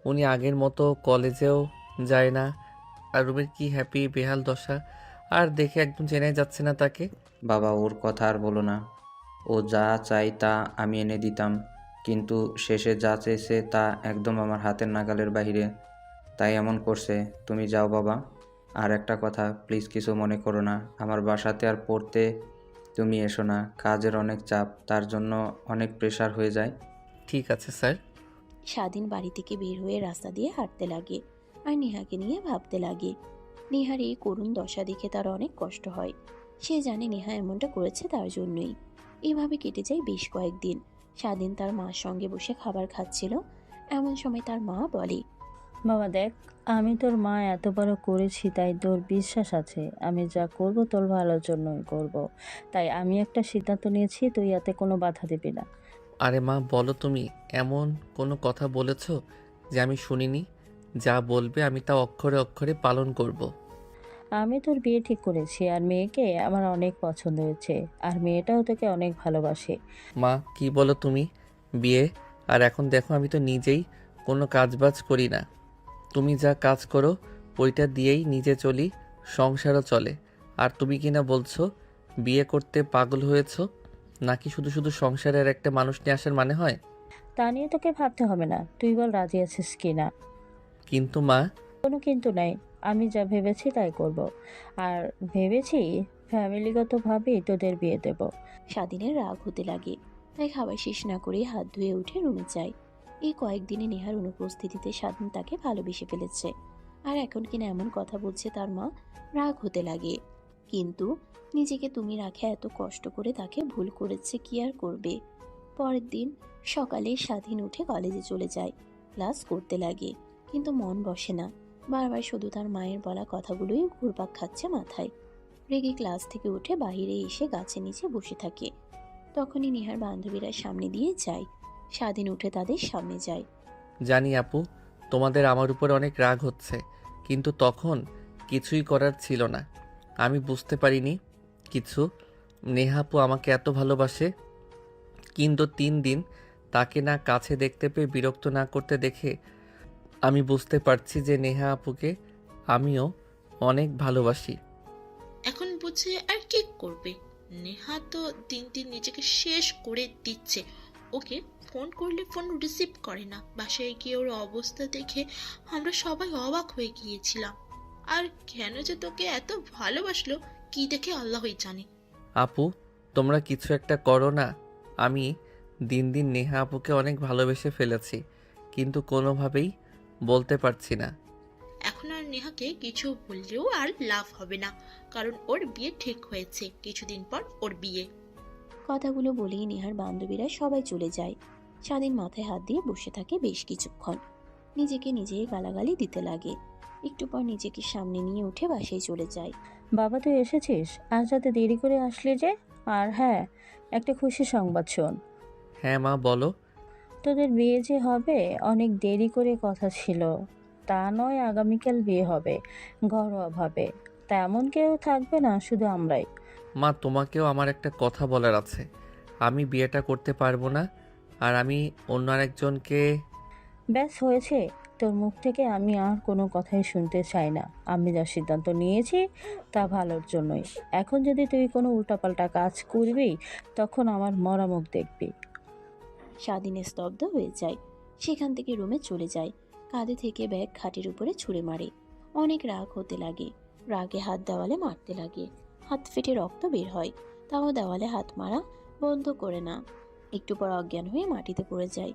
উনি আগের মতো কলেজেও যায় না, আর রুমের কি হ্যাপি বেহাল দশা, আর দেখে একদম চেনাই যাচ্ছে না তাকে। বাবা ওর কথা আর বলো না। ও যা চাই তা আমি এনে দিতাম, কিন্তু শেষে যা চেয়েছে তা একদম আমার হাতের নাগালের বাইরে, তাই এমন করছে। তুমি যাও বাবা। আর একটা কথা, প্লিজ কিছু মনে করো না, আমার বাসাতে আর পড়তে তুমি এসো না। কাজের অনেক চাপ, তার জন্য অনেক প্রেশার হয়ে যায়। ঠিক আছে স্যার। স্বাধীন বাড়ি থেকে বের হয়ে রাস্তা দিয়ে হাঁটতে লাগে আর নেহাকে নিয়ে ভাবতে লাগে। নেহার এই করুণ দশা দেখে তার অনেক কষ্ট হয়। সে জানে নেহা এমনটা করেছে তার জন্যই। এভাবে কেটে যায় বেশ কয়েকদিন। স্বাধীন তার মার সঙ্গে বসে খাবার খাচ্ছিল। এমন সময় তার মা বলে। বাবা দেখ, আমি তোর মা এত বড় করেছি, তাই তোর বিশ্বাস আছে আমি যা করব তোর ভালোর জন্যই করব। তাই আমি একটা সিদ্ধান্ত নিয়েছি, তুই এতে কোনো বাধা দিবি না। আরে মা বলো, তুমি এমন কোনো কথা বলেছো যে আমি শুনিনি? যা বলবে আমি তা অক্ষরে অক্ষরে পালন করব। আমি তোর বিয়ে ঠিক করেছি, আর মেয়েকে আমার অনেক পছন্দ হয়েছে, আর মেয়েটাও তোকে অনেক ভালোবাসে। মা কি বলো তুমি? বিয়ে? আর এখন দেখো আমি তো নিজেই কোনো কাজবাজ করি না। তুমি যা কাজ করো ওইটা দিয়েই নিজে চলি, সংসারও চলে। আর তুমি কি না বলছো বিয়ে করতে পাগল হয়েছো? নাকি শুধু শুধু সংসারের একটা মানুষ নিয়ে আসার মানে হয়? তা নিয়ে তোকে ভাবতে হবে না, তুই বল রাজি আছিস কি না। কিন্তু মা। কোনো কিন্তু নাই, আমি যা ভেবেছি তাই করব। আর ভেবেছি ফ্যামিলিগতভাবেই তোদের বিয়ে দেব। স্বাধীনের রাগ হতে লাগে। তাই খাবার শেষ না করে হাত ধুয়ে উঠে রুমে যায়। এই কয়েকদিনে নেহার অনুপস্থিতিতে স্বাধীন তাকে ভালোবেসে ফেলেছে। আর এখন কিনা এমন কথা বলছে তার মা, রাগ হতে লাগে। কিন্তু নিজেকে তুমি রাখে এত কষ্ট করে তাকে ভুল করেছে, কি আর করবে। পরের দিন সকালে স্বাধীন উঠে কলেজে চলে যায়। ক্লাস করতে লাগে, কিন্তু মন বসে না। বারবার শুধু তার মায়ের বলা কথাগুলোই ঘুরপাক খাচ্ছে মাথায়। রেগে ক্লাস থেকে উঠে বাইরে এসে গাছের নিচে বসে থাকে। তখনই নেহার বান্ধবীরা সামনে দিয়ে যায়। স্বাধীন উঠে তাদের সামনে যায়। জানি আপু, তোমাদের আমার উপর অনেক রাগ হচ্ছে, কিন্তু তখন কিছুই করার ছিল না। আমি বুঝতে পারিনি কিছু। নেহা আপু আমাকে এত ভালোবাসে, কিন্তু 3 দিন তাকে না কাছে দেখতে পেয়ে বিরক্ত না করতে দেখে আমি বুঝতে পারছি যে নেহা আপুকে আমিও অনেক ভালোবাসি। এখন বুঝে আর কি করবে? নেহা তো দিন দিন নিজেকে শেষ করে দিচ্ছে। ওকে ফোন করলে ফোন রিসিভ করে না। বাসায় গিয়ে ওর অবস্থা দেখে আমরা সবাই অবাক হয়ে গিয়েছিলাম। আর কেন যে তোকে এত ভালোবাসলো কি দেখে আল্লাহই জানে। আপু, তোমরা কিছু একটা করো না। আমি দিন দিন নেহা আপুকে অনেক ভালোবেসে ফেলেছি, কিন্তু কোনোভাবেই বলতে পারছি না। এখন আর নেহাকে কিছু বললেও আর লাভ হবে না, কারণ ওর বিয়ে ঠিক হয়েছে। কিছুদিন পর ওর বিয়ে। কথাগুলো বলেই নেহার বান্ধবীরা সবাই চলে যায়। স্বাধীন মাথায় হাত দিয়ে বসে থাকে বেশ কিছুক্ষণ। নিজেকে নিজেই গালাগালি দিতে লাগে। একটু পর নিজেকে সামনে নিয়ে উঠে বাসায় চলে যায়। বাবা তুই এসেছিস? আজ রাতে দেরি করে আসলি যে? আর হ্যাঁ, একটা খুশি সংবাদ শোন। হ্যাঁ মা, বলো। তোদের বিয়ে যে হবে অনেক দেরি করে কথা ছিল। তা নয়, আগামীকাল বিয়ে হবে ঘরোয়াভাবে। তেমন কেউ থাকবে না, শুধু আমরাই। মা, তোমাকেও আমার একটা কথা বলার আছে। আমি বিয়েটা করতে পারবো না, আর আমি অন্য আরেকজনকে। ব্যাস হয়েছে, তোর মুখ থেকে আমি আর কোনো কথাই শুনতে চাই না। আমি যা সিদ্ধান্ত নিয়েছি তা ভালোর জন্যই। এখন যদি তুই কোনো উল্টাপাল্টা কাজ করবি তখন আমার মরা মুখ দেখবি। স্বাধীন স্তব্ধ হয়ে যায়। সেখান থেকে রুমে চলে যায়। কাঁধে থেকে ব্যাগ খাটের উপরে ছুঁড়ে মারে। অনেক রাগ হতে লাগে। রাগে হাত দেওয়ালে মারতে লাগে। হাত ফেটে রক্ত বের হয়। তাও দেওয়ালে হাত মারা বন্ধ করে না। একটু পর অজ্ঞান হয়ে মাটিতে পড়ে যায়।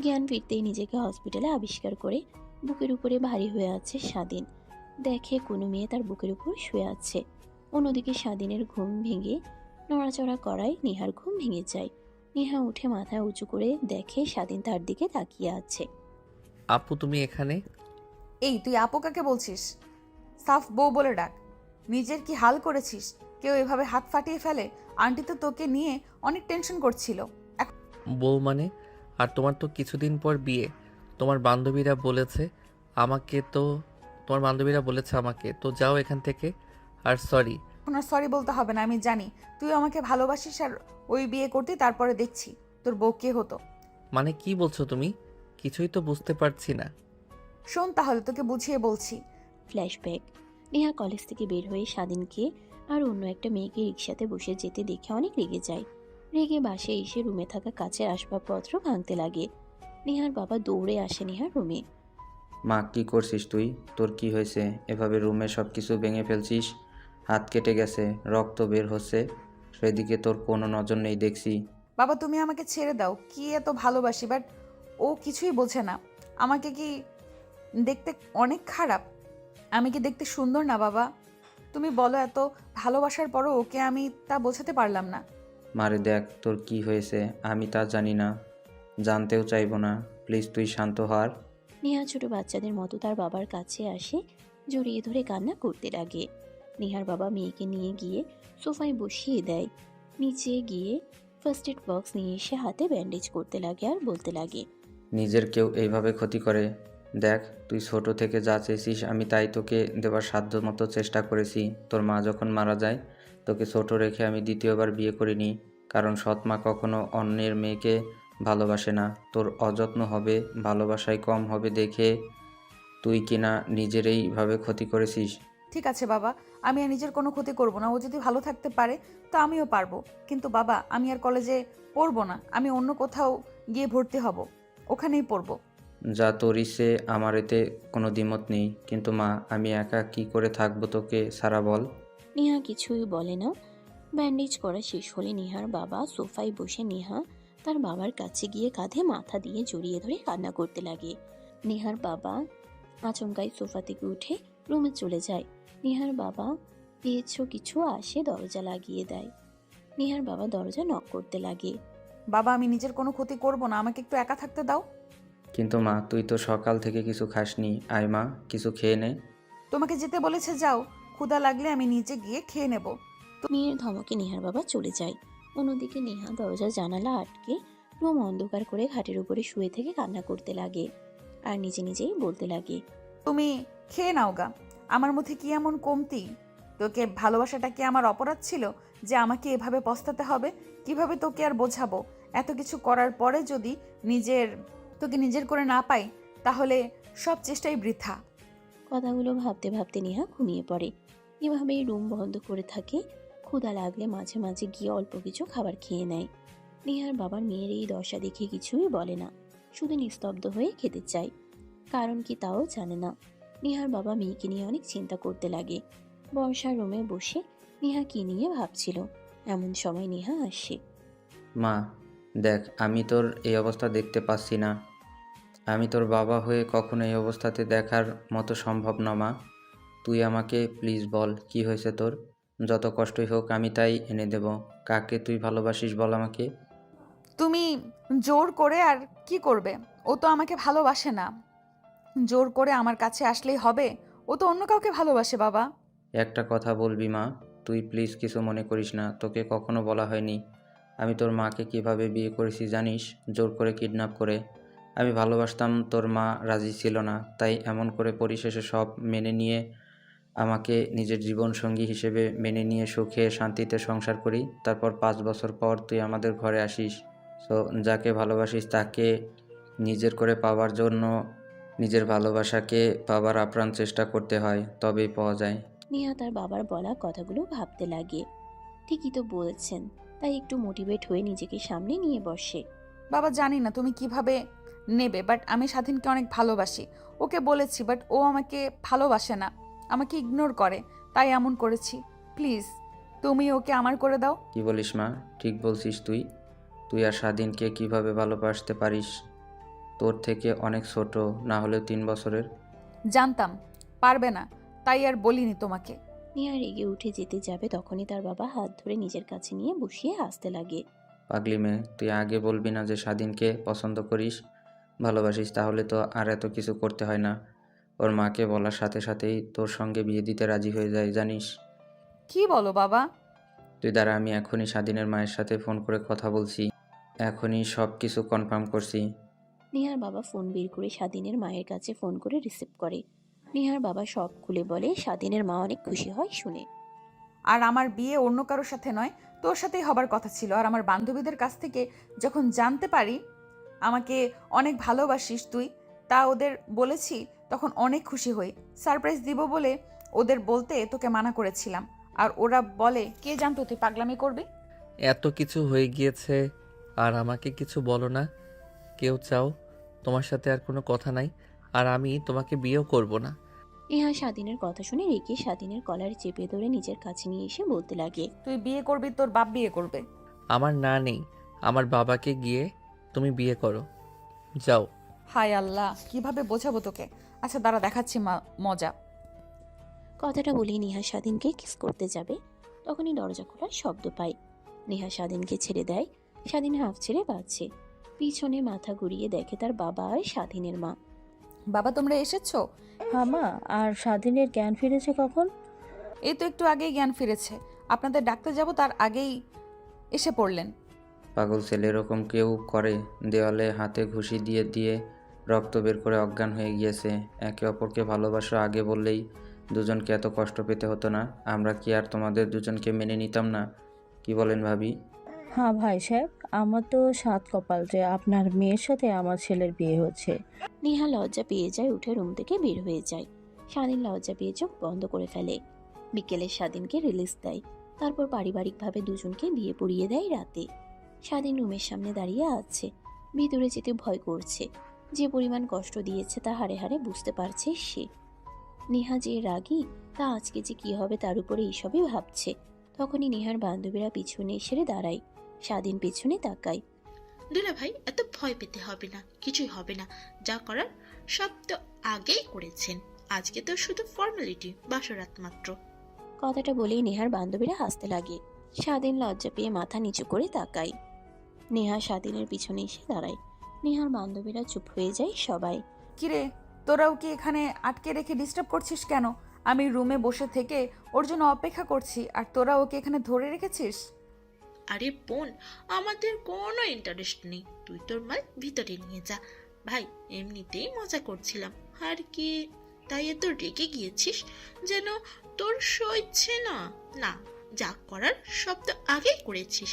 জ্ঞান ফিরতেই নিজেকে হসপিটালে আবিষ্কার করে বুকের উপরে ভারী হয়ে আছে স্বাধীন। দেখে কোনো মেয়ে তার বুকের উপর শুয়ে আছে। অন্যদিকে স্বাধীনের ঘুম ভেঙে নড়াচড়া করায় নেহার ঘুম ভেঙে যায়। নেহা উঠে মাথা উঁচু করে দেখে স্বাধীন তার দিকে তাকিয়ে আছে। আপু, তুমি এখানে? এই তুই আপু কাকে বলছিস? সাফ বউ বলে ডাক। নিজের কি হাল করেছিস? কেউ এভাবে হাত ফাটিয়ে ফেলে? আন্টি তো তোকে নিয়ে অনেক টেনশন করছিল। বউ মানে? আর তোমার তো কিছুদিন পর বিয়ে। তোমার বান্ধবীরা বলেছে আমাকে তো তোমার বান্ধবীরা বলেছে আমাকে তো যাও এখান থেকে। আর সরি। এখন আর সরি বলতে হবে না, আমি জানি তুই আমাকে ভালোবাসিস। আর ওই বিয়ে করতে তারপরে দেখছি তোর বউ কে হতো। মানে কি বলছো তুমি? কিছুই তো বুঝতে পারছি না। শোন তাহলে, তোকে বুঝিয়ে বলছি। ফ্ল্যাশব্যাক। নেহা কলেজ থেকে বের হয়ে স্বাধীনকে আর অন্য একটা মেয়েকে রিক্সাতে বসে যেতে দেখে অনেক রেগে যায়। রেগে বাসে এসে রুমে থাকা কাচের আসবাবপত্র ভাঙতে লাগে। নেহার বাবা দৌড়ে আসে নেহার রুমে। মা, কি করছিস তুই? তোর কি হয়েছে? এভাবে রুমে সব কিছু ভেঙে ফেলছিস। হাত কেটে গেছে, রক্ত বের হচ্ছে, সেদিকে তোর কোনো নজর নেই দেখছি। বাবা তুমি আমাকে ছেড়ে দাও। কি এত ভালোবাসি, বাট ও কিছুই বোঝে না। আমাকে কি দেখতে অনেক খারাপ? আমি কি দেখতে সুন্দর না বাবা? তুমি বলো, এত ভালোবাসার পরও ওকে আমি তা বোঝাতে পারলাম না। মারে দেখ, তোর কি হয়েছে আমি তা জানি না, জানতেও চাইবো না। প্লিজ তুই শান্ত হর। নেহা ছোট বাচ্চাদের মতো তার বাবার কাছে আসে, জড়িয়ে ধরে কান্না করতে লাগে। নেহার বাবা মেয়েকে নিয়ে গিয়ে সোফায় বসিয়ে দেয়। নিচে গিয়ে ফার্স্ট এড বক্স নিয়ে এসে হাতে ব্যান্ডেজ করতে লাগে আর বলতে লাগে, নিজের কেউ এইভাবে ক্ষতি করে? দেখ, তুই ছোট থেকে যা চেয়েছিস আমি তাই তোকে দেবার সাধ্য মতো চেষ্টা করেছি। তোর মা যখন মারা যায় তোকে ছোট রেখে আমি দ্বিতীয়বার বিয়ে করিনি, কারণ সৎ মা কখনো অন্যের মেয়েকে ভালোবাসে না। তোর অযত্ন হবে, ভালোবাসায় কম হবে দেখে তুই কিনা নিজের এইভাবে ক্ষতি করেছিস। ঠিক আছে বাবা, আমি আর নিজের কোনো ক্ষতি করব না। ও যদি ভালো থাকতে পারে তো আমিও পারবো। কিন্তু বাবা, আমি আর কলেজে পড়বো না। আমি অন্য কোথাও গিয়ে ভর্তি হব, ওখানেই পড়বো। যা তোর ইচ্ছে, আমার এতে কোনো দ্বিমত নেই, কিন্তু মা আমি একা কি করে থাকবো তোকে সারা বল। নেহা কিছুই বলে না। ব্যান্ডেজ করা শেষ হলে নেহার বাবা সোফায় বসে নেহা তার বাবার কাছে গিয়ে কাঁধে মাথা দিয়ে জড়িয়ে ধরে কান্না করতে লাগে। নেহার বাবা আচমকাই সোফা থেকে উঠে রুমে চলে যায়। নেহার বাবা কিছু আসে দরজা লাগিয়ে দেয়। নেহার বাবা দরজা নক করতে লাগে। বাবা, আমি নিজের কোনো ক্ষতি করব না, আমাকে একটু একা থাকতে দাও। কিন্তু মা তুই তো সকাল থেকে কিছু খাসনি, আয় মা কিছু খেয়ে নে। তোমাকে যেতে বলেছে যাও, ক্ষুধা লাগলে আমি নিচে গিয়ে খেয়ে নেব। মেয়ের ধমকে নেহার বাবা চলে যায়। অন্যদিকে নেহা দরজা জানালা আটকে রুম অন্ধকার করে খাটের উপরে শুয়ে থেকে কান্না করতে লাগে আর নিজে নিজেই বলতে লাগে, তুমি খেয়ে নাও গা। আমার মধ্যে কি এমন কমতি? তোকে ভালোবাসাটা কি আমার অপরাধ ছিল যে আমাকে এভাবে পস্তাতে হবে? কিভাবে তোকে আর বোঝাবো? এত কিছু করার পরে যদি তোকে নিজের করে না পাই তাহলে সব চেষ্টাই বৃথা। কথাগুলো ভাবতে ভাবতে নেহা ঘুমিয়ে পড়ে। এভাবেই রুম বন্ধ করে থাকে। ক্ষুধা লাগলে মাঝে মাঝে গিয়ে অল্প কিছু খাবার খেয়ে নেয়। নেহার বাবার মেয়ের এই দশা দেখে কিছুই বলে না, শুধু নিস্তব্ধ হয়ে খেতে চায়। কারণ কি তাও জানে না। নেহার বাবা মেয়েকে নিয়ে অনেক চিন্তা করতে লাগে। বর্ষার রুমে বসে নেহা কি নিয়ে ভাবছিল, এমন সময় নেহা আসে। মা, দেখ, আমি তোর এই অবস্থা দেখতে পাচ্ছি না। আমি তোর বাবা হয়ে কখনো এই অবস্থাতে দেখার মতো সম্ভব না মা। তুই আমাকে প্লিজ বল, কি হয়েছে তোর? যত কষ্টই হোক আমি তাই এনে দেব। কাকে তুই ভালোবাসিস বল আমাকে। তুমি জোর করে আর কি করবে? ও তো আমাকে ভালোবাসে না। জোর করে আমার কাছে আসলেই হবে? ও তো অন্য কাউকে ভালোবাসে বাবা। একটা কথা বলবি মা, তুই প্লিজ কিছু মনে করিস না। তোকে কখনো বলা হয়নি আমি তোর মাকে কিভাবে বিয়ে করেছি জানিস? জোর করে কিডন্যাপ করে। আমি ভালোবাসতাম, তোর মা রাজি ছিল না, তাই এমন করে পরিশেষে সব মেনে নিয়ে আমাকে নিজের জীবনসঙ্গী হিসেবে মেনে নিয়ে সুখে শান্তিতে সংসার করি। তারপর 5 বছর পর তুই আমাদের ঘরে আসিস। সো যাকে ভালোবাসিস তাকে নিজের করে পাওয়ার জন্য নিজের ভালোবাসাকে পাওয়ার আপ্রাণ চেষ্টা করতে হয়, তবেই পাওয়া যায়। নেহা তার বাবার বলা কথাগুলো ভাবতে লাগে। ঠিকই তো বলেছেন, তাই একটু মোটিভেট হয়ে নিজেকে সামনে নিয়ে বসে। বাবা জানি না তুমি কিভাবে নেবে, বাট আমি স্বাধীনকে অনেক ভালোবাসি। ওকে বলেছি, বাট ও আমাকে ভালোবাসে না, আমাকে ইগনোর করে, তাই এমন করেছি। প্লিজ তুমি ওকে আমার করে দাও। কি বলিস মা? ঠিক বলছিস তুই। তুই আর স্বাধীনকে কিভাবে ভালোবাসতে পারিস? তোর থেকে অনেক ছোট, না হলেও 3 বছরের। জানতাম পারবে না, তাই আর বলিনি তোমাকে। নেহা রেগে উঠে যেতে যাবে, তখনই তার বাবা হাত ধরে নিজের কাছে নিয়ে বসিয়ে হাসতে লাগে। পাগলি মেয়ে, তুই আগে বলবি না যে স্বাধীনকে পছন্দ করিস, ভালোবাসিস? তাহলে তো আর এত কিছু করতে হয় না। ওর মাকে বলার সাথে সাথেই তোর সঙ্গে বিয়ে দিতে রাজি হয়ে যায়, জানিস? কি বলো বাবা? তুই দাঁড়া, আমি এখনই স্বাধীনের মায়ের সাথে ফোন করে কথা বলছি। এখনই সব কিছু কনফার্ম করছি। নেহার বাবা ফোন বের করে স্বাধীনের মায়ের কাছে ফোন করে রিসিভ করে। নেহার বাবা সব খুলে বলে। স্বাধীনের মা অনেক খুশি হয় শুনে। আর আমার বিয়ে অন্য কারোর সাথে নয়, তোর সাথেই হবার কথা ছিল। আর আমার বান্ধবীদের কাছ থেকে যখন জানতে পারি আমাকে অনেক ভালোবাসিস তুই, তা ওদের বলেছি, তখন অনেক খুশি হই। সারপ্রাইজ দিব বলে ওদের বলতে তোকে মানা করেছিলাম, আর ওরা বলে কে জানতো তুই পাগলামি করবি। এত কিছু হয়ে গিয়েছে আর আমাকে কিছু বলো না। কেউ চাও তোমার সাথে আর কোনো কথা নাই, আর আমি তোমাকে বিয়েও করব না। নেহা স্বাধীনের কথা শুনে রেগে স্বাধীনের কলার চেপে ধরে নিজের কাছে নিয়ে এসে বলতে লাগে। তুই বিয়ে করবি, তোর বাপ বিয়ে করবে। আমার না নেই, আমার বাবাকে গিয়ে তুমি বিয়ে করো, যাও। হায় আল্লাহ, কিভাবে বোঝাবো তোকে? আচ্ছা দাঁড়া, দেখাচ্ছি মজা। কথাটা বলেই নেহা স্বাধীনকে কিস করতে যাবে, তখনই দরজা খোলার শব্দ পায়। নেহা স্বাধীনকে ছেড়ে দেয়। স্বাধীন হাফ ছেড়ে বাঁচছে। পিছনে মাথা ঘুরিয়ে দেখে তার বাবা আর স্বাধীনের মা। বাবা তোমরা এসেছো? হ্যাঁ মা, আর স্বাধীনের জ্ঞান ফিরেছে কখন? এই তো একটু আগেই জ্ঞান ফিরেছে, আপনাদের ডাকতে যাব তার আগেই এসে পড়লেন। পাগল ছেলে এরকম কেউ করে? দেওয়ালে হাতে ঘুষি দিয়ে দিয়ে রক্ত বের করে অজ্ঞান হয়ে গিয়েছে। একে অপরকে ভালোবাসো, আগে বললেই দুজনকে এত কষ্ট পেতে হতো না। আমরা কি আর তোমাদের দুজনকে মেনে নিতাম না? কি বলেন ভাবি? হ্যাঁ ভাই সাহেব, আমার তো সাত কপাল যে আপনার মেয়ের সাথে আমার ছেলের বিয়ে হচ্ছে। নেহা লজ্জা পেয়ে যায়, উঠে রুম থেকে বের হয়ে যায়। স্বাধীন লজ্জা পেয়ে চোখ বন্ধ করে ফেলে। বিকেলে স্বাধীনকে রিলিজ দেয়। তারপর পারিবারিকভাবে দুজনকে বিয়ে পড়িয়ে দেয় রাতে। স্বাধীন রুমের সামনে দাঁড়িয়ে আছে। ভিতরে যেতে ভয় করছে। যে পরিমাণ কষ্ট দিয়েছে তা হাড়ে হাড়ে বুঝতে পারছে সে। নেহা যে রাগী, তা আজকে যে কি হবে তার উপরে এইসবই ভাবছে। তখনই নেহার বান্ধবীরা পিছনে এসে দাঁড়ায়। স্বাধীন পেছনে তাকায়। দুলা ভাই, এত ভয় পেতে হবে না, কিছুই হবে না। যা করার সব তো আগেই করেছেন, আজকে তো শুধু ফর্মালিটি, বাসরাত মাত্র। কথাটা বলেই নেহার বান্ধবীরা হাসতে লাগে। স্বাধীন লজ্জা পেয়ে মাথা নিচু করে তাকায়। নেহা স্বাধীনের পিছনে এসে দাঁড়ায়। নেহার বান্ধবীরা চুপ হয়ে যায় সবাই। কিরে, তোরাও কি এখানে আটকে রেখে ডিস্টার্ব করছিস কেন? আমি রুমে বসে থেকে ওর জন্য অপেক্ষা করছি, আর তোরা ওকে এখানে ধরে রেখেছিস? আরে বোন, আমাদের কোনো ইন্টারেস্ট নেই, তুই তোর মাল ভিতরে নিয়ে যা। ভাই, এমনিতেই মজা করছিলাম আর কি, তাই এত রেগে গিয়েছিস যেন তোর সইছে না? না, যা করার সব তো আগেই করেছিস।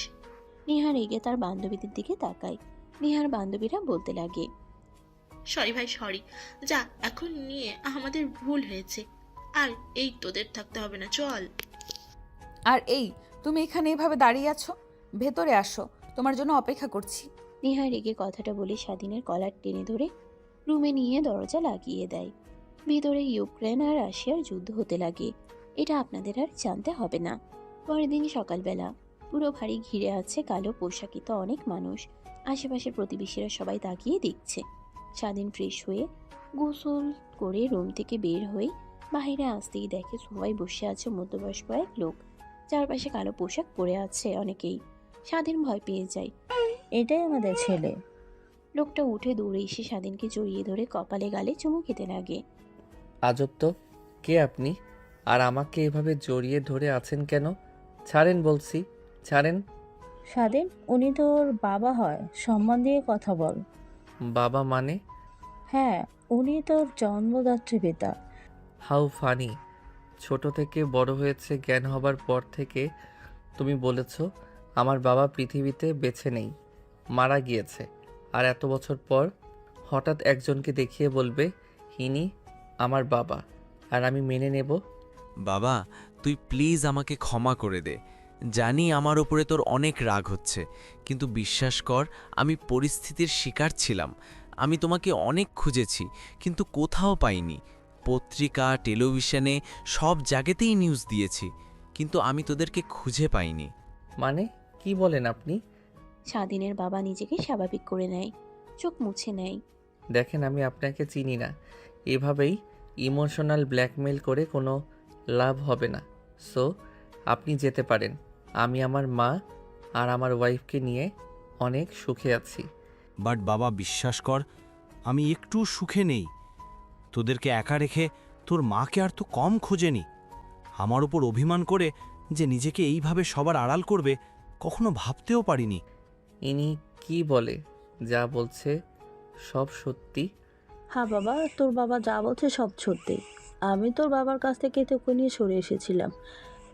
নেহা রেগে তার বান্ধবীদের দিকে তাকায়। নেহার বান্ধবীরা বলতে লাগে, সরি ভাই সরি, যা এখন নিয়ে আমাদের ভুল হয়েছে, আর এই তোদের থাকতে হবে না, চল। আর এই, তুমি এখানে এভাবে দাঁড়িয়ে আছো, ভেতরে আসো, তোমার জন্য অপেক্ষা করছি। নেহা রেগে কথাটা বলে স্বাধীনের কলার টেনে ধরে রুমে নিয়ে দরজা লাগিয়ে দেয়। ভিতরে ইউক্রেন আর রাশিয়ার যুদ্ধ হতে লাগে, এটা আপনাদের আর জানতে হবে না। পরের দিন সকালবেলা পুরো বাড়ি ঘিরে আছে কালো পোশাকিত অনেক মানুষ। আশেপাশের প্রতিবেশীরা সবাই তাকিয়ে দেখছে। স্বাধীন ফ্রেশ হয়ে গোসল করে রুম থেকে বের হয়ে বাইরে আসতেই দেখে সবাই বসে আছে মধ্যবয়স্ক এক লোক। চারপাশে কালো পোশাক পরে আছে অনেকেই। স্বাধীন ভয় পেয়ে যায়। এটাই আমাদের ছেলে। লোকটা উঠে দৌড়ে এসে স্বাধীনকে জড়িয়ে ধরে কপালে গালে চুমু খেতে লাগে। আজব তো, কে আপনি? আর আমাকে এভাবে জড়িয়ে ধরে আছেন কেন? ছাড়েন বলছি, ছাড়েন। স্বাধীন, উনি তোর বাবা হয়, সম্মান দিয়ে কথা বল। বাবা মানে? হ্যাঁ, উনি তোর জন্মদাত্রী পিতা। How funny. ছোট থেকে বড় হয়েছে জ্ঞান হবার পর থেকে তুমি বলেছ আমার বাবা পৃথিবীতে বেঁচে নেই, মারা গিয়েছে। আর এত বছর পর হঠাৎ একজনকে দেখিয়ে বলবে ইনি আমার বাবা, আর আমি মেনে নেব? বাবা, তুই প্লিজ আমাকে ক্ষমা করে দে। জানি আমার উপরে তোর অনেক রাগ হচ্ছে, কিন্তু বিশ্বাস কর আমি পরিস্থিতির শিকার ছিলাম। আমি তোমাকে অনেক খুঁজেছি, কিন্তু কোথাও পাইনি। পত্রিকা, টেলিভিশনে সব জায়গাতেই নিউজ দিয়েছি, কিন্তু আমি তোদেরকে খুঁজে পাইনি। মানে কি বলেন আপনি? স্বাধীনের বাবা নিজেকে স্বাভাবিক করে নেয়, চোখ মুছে নেয়। দেখেন, আমি আপনাকে চিনি না, এভাবেই ইমোশনাল ব্ল্যাকমেল করে কোনো লাভ হবে না। সো আপনি যেতে পারেন। আমি আমার মা আর আমার ওয়াইফকে নিয়ে অনেক সুখে আছি। বাট বাবা, বিশ্বাস কর আমি একটু সুখে নেই। তোদেরকে একা রেখে তোর মাকে আর তো কম খোঁজেনি। আমার ওপর অভিমান করে যে নিজেকে এইভাবে সবার আড়াল করবে কখনো ভাবতেও পারিনি। ইনি কি বলে? যা বলছে সব সত্যি? হ্যাঁ বাবা, তোর বাবা যা বলছে সব সত্যি। আমি তোর বাবার কাছ থেকে তোকে নিয়ে সরে এসেছিলাম।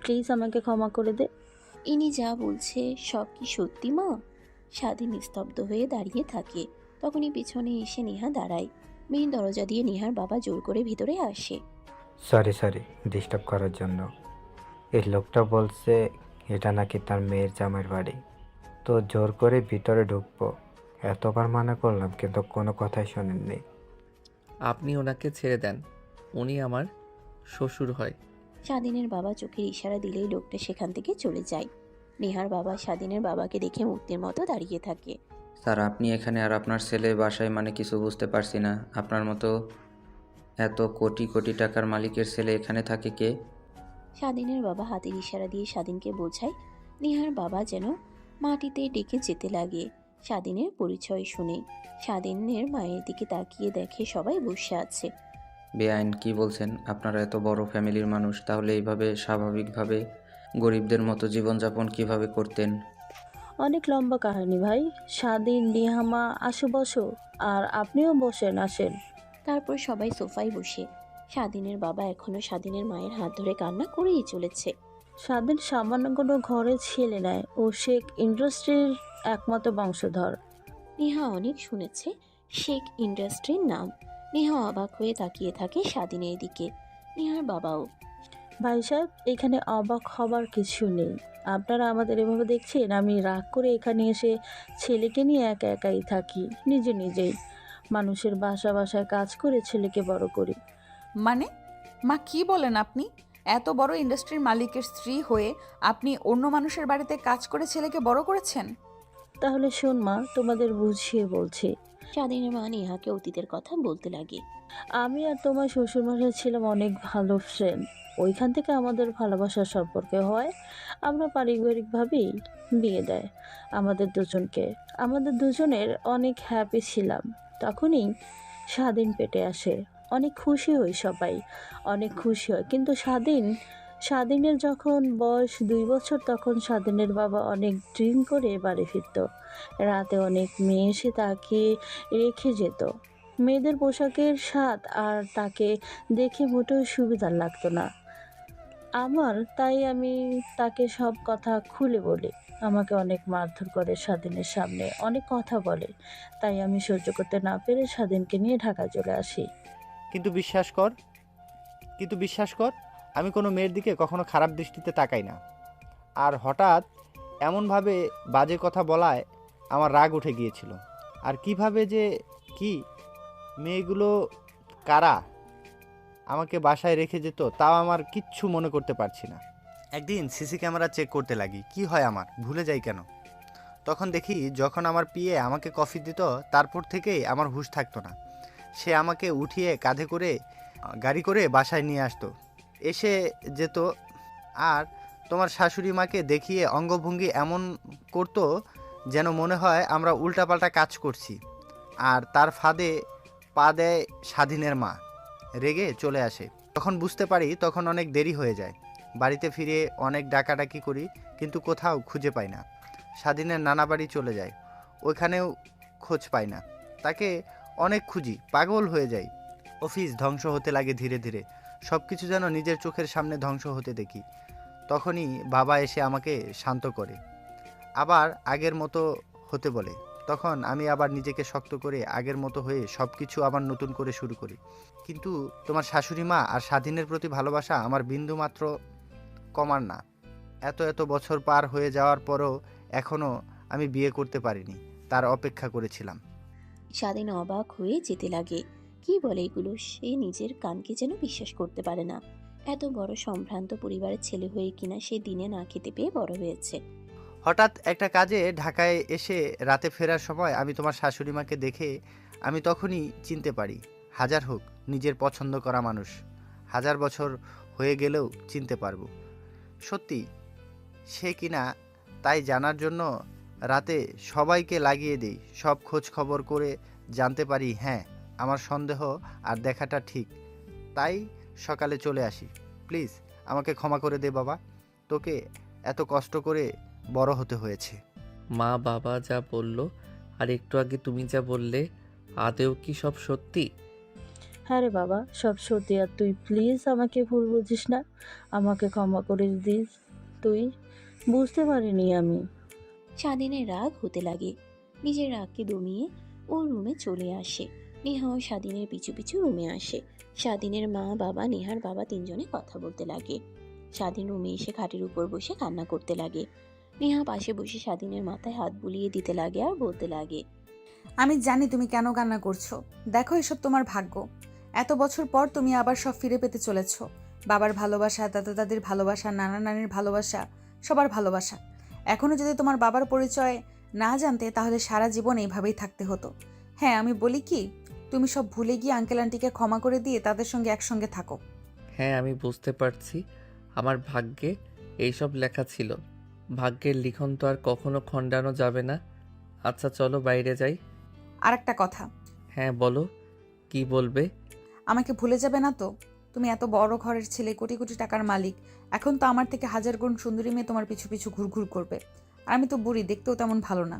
প্লিজ আমাকে ক্ষমা করে দে। ইনি যা বলছে সব কি সত্যি মা? স্বাধীন স্তব্ধ হয়ে দাঁড়িয়ে থাকে। তখনই পিছনে এসে নেহা দাঁড়ায়। মেইন দরজা দিয়ে নেহার বাবা জোর করে ভিতরে আসে। সরি ডিস্টার্ব করার জন্য। এই লোকটা বলছে এটা নাকি তার মেয়ের জামাইয়ের বাড়ি, তো জোর করে ভিতরে ঢুকবো। এতবার মানা করলাম কিন্তু কোনো কথাই শোনেননি। আপনি ওনাকে ছেড়ে দেন, উনি আমার শ্বশুর হয়। স্বাধীনের বাবা চোখের ইশারা দিলেই লোকটা সেখান থেকে চলে যায়। নেহার বাবা স্বাধীনের বাবাকে দেখে মূর্তির মতো দাঁড়িয়ে থাকে। স্যার, আপনি এখানে আর আপনার ছেলে বাসায় মানে কিছু বুঝতে পারছি না। আপনার মতো এত কোটি কোটি টাকার মালিকের ছেলে এখানে থাকে কে? স্বাধীনের বাবা হাতের ইশারা দিয়ে স্বাধীনকে বোঝায়। নেহার বাবা যেন মাটিতে ডেকে যেতে লাগে স্বাধীনের পরিচয় শুনে। স্বাধীনের মায়ের দিকে তাকিয়ে দেখে সবাই বসে আছে। বেআইন কি বলছেন? আপনারা এত বড় ফ্যামিলির মানুষ, তাহলে এইভাবে স্বাভাবিকভাবে গরিবদের মতো জীবনযাপন কিভাবে করতেন? অনেক লম্বা কাহিনী ভাই। স্বাধীন, নিহামা, আসো বসো। আর আপনিও বসেন, আসেন। তারপর সবাই সোফায় বসে। স্বাধীনের বাবা এখনো স্বাধীনের মায়ের হাত ধরে কান্না করেই চলেছে। স্বাধীন সামান্য কোনো ঘরে ছেলে নেয়, ও শেখ ইন্ডাস্ট্রির একমাত্র বংশধর। নেহা অনেক শুনেছে শেখ ইন্ডাস্ট্রির নাম। নেহা অবাক হয়ে তাকিয়ে থাকে স্বাধীনের দিকে। নেহার বাবাও। ভাই সাহেব, এখানে অবাক হবার কিছু নেই। আপনারা আমাদের এভাবে দেখছেন, আমি রাগ করে এখানে এসে ছেলেকে নিয়ে একা একাই থাকি, নিজেই মানুষের বাসায় কাজ করে ছেলেকে বড় করি। মানে মা, কি বলেন আপনি? এত বড় ইন্ডাস্ট্রির মালিকের স্ত্রী হয়ে আপনি অন্য মানুষের বাড়িতে কাজ করে ছেলেকে বড় করেছেন? তাহলে শোন মা, তোমাদের বুঝিয়ে বলছি। স্বাধীনের মা নেহাকে অতীতের কথা বলতে লাগে। আমি আর তোমার শ্বশুরমশাই ছিলাম অনেক ভালো ফ্রেন্ড। ওইখান থেকে আমাদের ভালোবাসার সম্পর্ক হয়। আমরা পারিবারিকভাবেই বিয়ে দেয় আমাদের দুজনকে। আমাদের দুজনের অনেক হ্যাপি ছিলাম। তখনই স্বাধীন পেটে আসে। অনেক খুশি হই, সবাই অনেক খুশি হয়। কিন্তু স্বাধীনের যখন বয়স 2 বছর, তখন স্বাধীনের বাবা অনেক ড্রিঙ্ক করে বাড়ি ফিরত। রাতে অনেক মেয়ে এসে তাকে রেখে যেত। মেয়েদের পোশাকের স্বাদ আর তাকে দেখে মোটেও সুবিধার লাগতো না আমার। তাই আমি তাকে সব কথা খুলে বলি। আমাকে অনেক মারধর করে স্বাধীনের সামনে, অনেক কথা বলে। তাই আমি সহ্য করতে না পেরে স্বাধীনকে নিয়ে ঢাকা চলে আসি। কিন্তু বিশ্বাস কর আমি কোনো মেয়ের দিকে কখনো খারাপ দৃষ্টিতে তাকাই না। আর হঠাৎ এমনভাবে বাজে কথা বলায় আমার রাগ উঠে গিয়েছিল। আর কিভাবে যে কি মেয়েগুলো কারা আমাকে বাসায় রেখে যেত তাও আমার কিচ্ছু মনে করতে পারছি না। একদিন সিসি ক্যামেরা চেক করতে লাগি, কি হয় আমার ভুলে যাই কেন। তখন দেখি যখন আমার পিএ আমাকে কফি দিত তারপর থেকেই আমার হুঁশ থাকতো না। সে আমাকে উঠিয়ে কাঁধে করে গাড়ি করে বাসায় নিয়ে আসতো, এসে যেত। আর তোমার শাশুড়ি মাকে দেখিয়ে অঙ্গভঙ্গি এমন করতো যেন মনে হয় আমরা উল্টাপাল্টা কাজ করছি। আর তার ফাঁদে পা দেয় স্বাধীনের মা। রেগে চলে আসে। তখন বুঝতে পারি তখন অনেক দেরি হয়ে যায়। বাড়িতে ফিরে অনেক ডাকাডাকি করি কিন্তু কোথাও খুঁজে পাই না। স্বাধীনের নানা বাড়ি চলে যায়, ওইখানেও খোঁজ পাই না। তাকে অনেক খুঁজি, পাগল হয়ে যাই। অফিস ধ্বংস হতে লাগে ধীরে ধীরে, সব কিছু যেন নিজের চোখের সামনে ধ্বংস হতে দেখি। তখনই বাবা এসে আমাকে শান্ত করে, আবার আগের মতো হতে বলে। তখন আমি আবার নিজেকে শক্ত করে আগের মতো হয়ে সব কিছু আবার নতুন করে শুরু করি। কিন্তু তোমার শাশুড়ি মা আর স্বাধীনের প্রতি ভালোবাসা আমার বিন্দু মাত্র কমার না। এত বছর পার হয়ে যাওয়ার পরও এখনও আমি বিয়ে করতে পারিনি, তার অপেক্ষা করেছিলাম। স্বাধীন অবাক হয়ে যেতে লাগে। কি বলে এগুলো, সে নিজের কানকে যেন বিশ্বাস করতে পারে না। এত বড় সম্ভ্রান্ত পরিবারের ছেলে হয়ে কিনা সে দিনে না খেতে পেয়ে বড় হয়েছে। হঠাৎ একটা কাজে ঢাকায় এসে রাতে ফেরার সময় আমি তোমার শাশুড়ি মাকে দেখে আমি তখনই চিনতে পারি। হাজার হোক নিজের পছন্দ করা মানুষ, 1000 বছর হয়ে গেলেও চিনতে পারবো সত্যি সে কিনা। তাই জানার জন্য রাতে সবাইকে লাগিয়ে দিই, সব খোঁজ খবর করে জানতে পারি হ্যাঁ আমার সন্দেহ আর দেখাটা ঠিক। তাই সকালে চলে আসি। প্লিজ আমাকে ক্ষমা করে দে বাবা, তোকে এত কষ্ট করে বড় হতে হয়েছে। মা বাবা যা বলল আর একটু আগে তুমি যা বললে, আদেও কি সব সত্যি? হ্যাঁ রে বাবা, সব সত্যি। আর তুই প্লিজ আমাকে ভুল বুঝিস না, আমাকে ক্ষমা করে দিস। তুই বুঝতে পারিনি আমি। স্বাধীনের রাগ হতে লাগে। নিজের রাগকে দমিয়ে ও রুমে চলে আসে। নেহাও স্বাধীনের পিছু পিছু রুমে আসে। স্বাধীনের মা বাবা নেহার বাবা তিনজনে কথা বলতে লাগে। স্বাধীন রুমে এসে খাটের উপর বসে কান্না করতে লাগে। নেহা পাশে বসে স্বাধীনের মাথায় হাত বুলিয়ে দিতে লাগে আর বলতে লাগে, আমি জানি তুমি কেন কান্না করছো। দেখো এসব তোমার ভাগ্য। এত বছর পর তুমি আবার সব ফিরে পেতে চলেছ। বাবার ভালোবাসা, দাদা দাদির ভালোবাসা, নানা নানির ভালোবাসা, সবার ভালোবাসা। এখনো যদি তোমার বাবার পরিচয় না জানতে তাহলে সারা জীবন এইভাবেই থাকতে হতো। হ্যাঁ, আমি বলি কি, তুমি সব ভুলে গিয়ে আঙ্কেল আন্টিকে ক্ষমা করে দিয়ে তাদের সঙ্গে একসঙ্গে থাকো। হ্যাঁ, আমি বুঝতে পারছি আমার ভাগ্যে এইসব লেখা ছিল। ভাগ্যের লিখন তো আর কখনো খণ্ডানো যাবে না। আচ্ছা চলো বাইরে যাই। আর একটা কথা। হ্যাঁ বলো, কি বলবে? আমাকে ভুলে যাবে না তো? তুমি এত বড় ঘরের ছেলে, কোটি কোটি টাকার মালিক। এখন তো আমার থেকে 1000 গুণ সুন্দরী মেয়ে তোমার পিছু পিছু ঘুরঘুর করবে। আর আমি তো বুড়ি, দেখতেও তেমন ভালো না।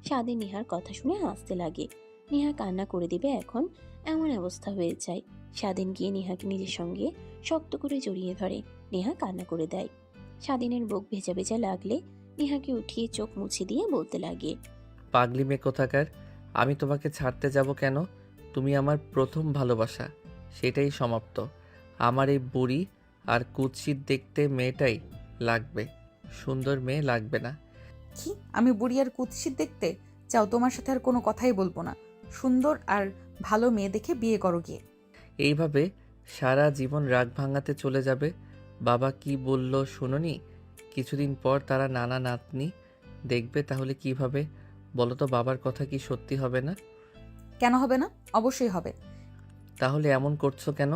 স্বাধীন নেহার কথা শুনে হাসতে লাগে। নেহা কান্না করে দিবে এখন, এমন অবস্থা হয়ে যায়। স্বাধীন গিয়ে নেহাকে নিজের সঙ্গে শক্ত করে জড়িয়ে ধরে। নেহা কান্না করে দেয়। স্বাধীনের বুক ভেজা ভেজা লাগলে নেহাকে উঠিয়ে চোখ মুছে দিয়ে বলতে লাগে, পাগলি মেয়ে কোথাকার, আমি তোমাকে ছাড়তে যাব কেন? তুমি আমার প্রথম ভালোবাসা, সেটাই সমাপ্ত। আমার এই বুড়ি আর কুৎসিত দেখতে মেয়েটাই লাগবে, সুন্দর মেয়ে লাগবে না। কি, আমি বুড়ি আর কুৎসিত দেখতে চাও? তোমার সাথে আর কোনো কথাই বলবো না। সুন্দর আর ভালো মেয়ে দেখে বিয়ে করো গিয়ে। এইভাবে সারা জীবন রাগ ভাঙাতে চলে যাবে? বাবা কি বলল শুনোনি? কিছুদিন পর তারা নানা নাতনি দেখবে, তাহলে কিভাবে বলো তো? বাবার কথা কি সত্যি হবে না? কেন হবে না? অবশ্যই হবে। তাহলে এমন করছো কেন?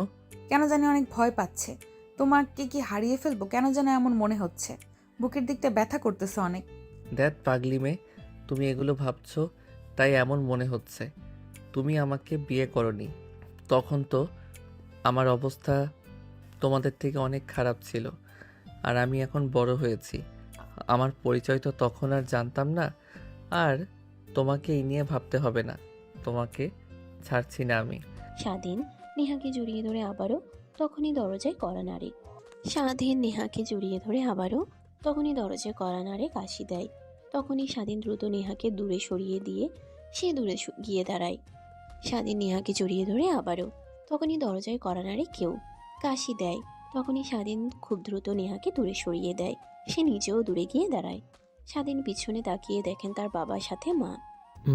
কেন জানি অনেক ভয় পাচ্ছে। তোমাকে কি হারিয়ে ফেলবো কেন যেন এমন মনে হচ্ছে। বুকের দিকটা ব্যথা করতেছে অনেক। দেখ পাগলি মেয়ে, তুমি এগুলো ভাবছো তাই এমন মনে হচ্ছে। তুমি আমাকে বিয়ে করনি, তখন তো আমার অবস্থা তোমাদের থেকে অনেক খারাপ ছিল। আর আমি এখন বড় হয়েছি, আমার পরিচয় তো তখন আর জানতাম না। আর তোমাকে এই নিয়ে ভাবতে হবে না, তোমাকে ছাড়ছি না আমি। স্বাধীন নেহাকে জড়িয়ে ধরে আবারও তখনই দরজায় কড়া নাড়ে। স্বাধীন নেহাকে জড়িয়ে ধরে আবারও তখনই দরজায় কড়া নাড়ে কাশি দেয়। তখনই স্বাধীন দ্রুত নেহাকে দূরে সরিয়ে দিয়ে সে দূরে গিয়ে দাঁড়ায়। স্বাধীন নেহাকে জড়িয়ে ধরে আবারও। তখনই দরজায় কড়া নাড়ে কেউ, কাশি দেয়। তখনই স্বাধীন খুব দ্রুত নেহাকে দূরে সরিয়ে দেয়। সে নিজেও দূরে গিয়ে দাঁড়ায়। স্বাধীন পিছনে তাকিয়ে দেখেন তার বাবার সাথে মা।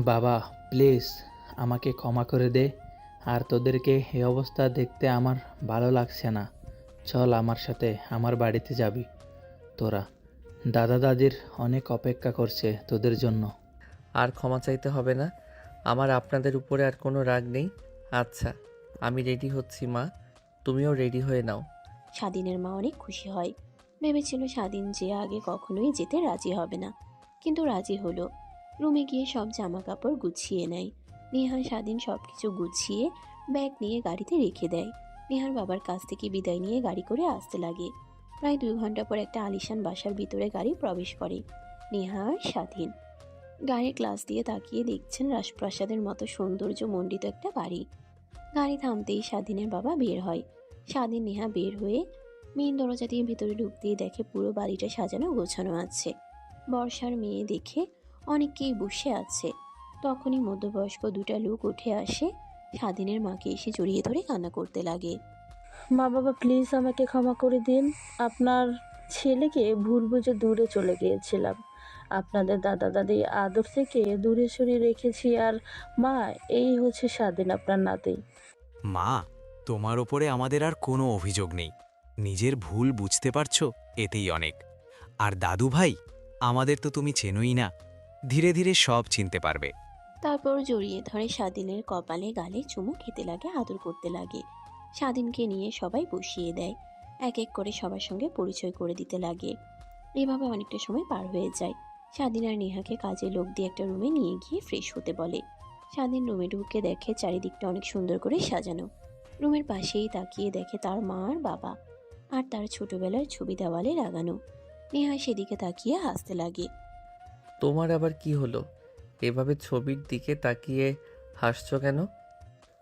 বাবা প্লিজ আমাকে ক্ষমা করে দে, আর তোদেরকে এই অবস্থা দেখতে আমার ভালো লাগছে না। চল আমার সাথে আমার বাড়িতে যাবি। তোরা দাদা দাদির অনেক অপেক্ষা করছে তোদের জন্য। আর ক্ষমা চাইতে হবে না, আমার আপনাদের উপরে আর কোনো রাগ নেই। আচ্ছা আমি রেডি হচ্ছি মা, তুমিও রেডি হয়ে নাও। স্বাধীনের মা অনেক খুশি হয়। ভেবেছিল স্বাধীন যে আগে কখনোই যেতে রাজি হবে না, কিন্তু রাজি হলো। রুমে গিয়ে সব জামা কাপড় গুছিয়ে নেয়। নেহা স্বাধীন সব কিছু গুছিয়ে ব্যাগ নিয়ে গাড়িতে রেখে দেয়। নেহার বাবার কাছ থেকে বিদায় নিয়ে গাড়ি করে আসতে লাগে। প্রায় 2 ঘন্টা পর একটা আলিশান বাসার ভিতরে গাড়ি প্রবেশ করে। নেহা আর স্বাধীন গাড়ির গ্লাস দিয়ে তাকিয়ে দেখছেন রাজপ্রাসাদের মতো সৌন্দর্য মণ্ডিত একটা বাড়ি। গাড়ি থামতেই স্বাধীনের বাবা বের হয়। স্বাধীন নেহা বের হয়ে মেইন দরজা দিয়ে ভিতরে ঢুকতেই দেখে পুরো বাড়িটা সাজানো গোছানো আছে। বর্ষার মেয়ে দেখে অনেকেই বসে আছে। তখনই মধ্যবয়স্ক 2টা লোক উঠে আসে। স্বাধীনের মাকে এসে জড়িয়ে ধরে কান্না করতে লাগে। মা বাবা প্লিজ আমাকে ক্ষমা করে দিন। আপনার ছেলেকে ভুল বুঝে দূরে চলে গিয়েছিলাম। আপনাদের দাদা দাদি আদর থেকে দূরে সরিয়ে রেখেছি। আর মা, এই হচ্ছে স্বাধীন, আপনার নাতি। মা, তোমার ওপরে আমাদের আর কোনো অভিযোগ নেই। নিজের ভুল বুঝতে পারছো, এতেই অনেক। আর দাদু ভাই, আমাদের তো তুমি চেনোই না, ধীরে ধীরে সব চিনতে পারবে। তারপর জড়িয়ে ধরে স্বাধীনের কপালে গালে চুমু খেতে লাগে, আদর করতে লাগে। স্বাধীনকে নিয়ে সবাই বসিয়ে দেয়। এক এক করে সবার সঙ্গে পরিচয় করে দিতে লাগে। এভাবে অনেকটা সময় পার হয়ে যায়। স্বাধীন আর নেহাকে কাজে লোক দিয়ে একটা রুমে নিয়ে গিয়ে ফ্রেশ হতে বলে। স্বাধীন রুমে ঢুকে দেখে চারিদিকটা অনেক সুন্দর করে সাজানো। রুমের পাশেই তাকিয়ে দেখে তার মা আর বাবা, আর তার ছোটবেলার ছবি দেওয়ালে লাগানো। নেহা সেদিকে তাকিয়ে হাসতে লাগে। তোমার আবার কি হলো? এভাবে ছবির দিকে তাকিয়ে হাসছো কেন?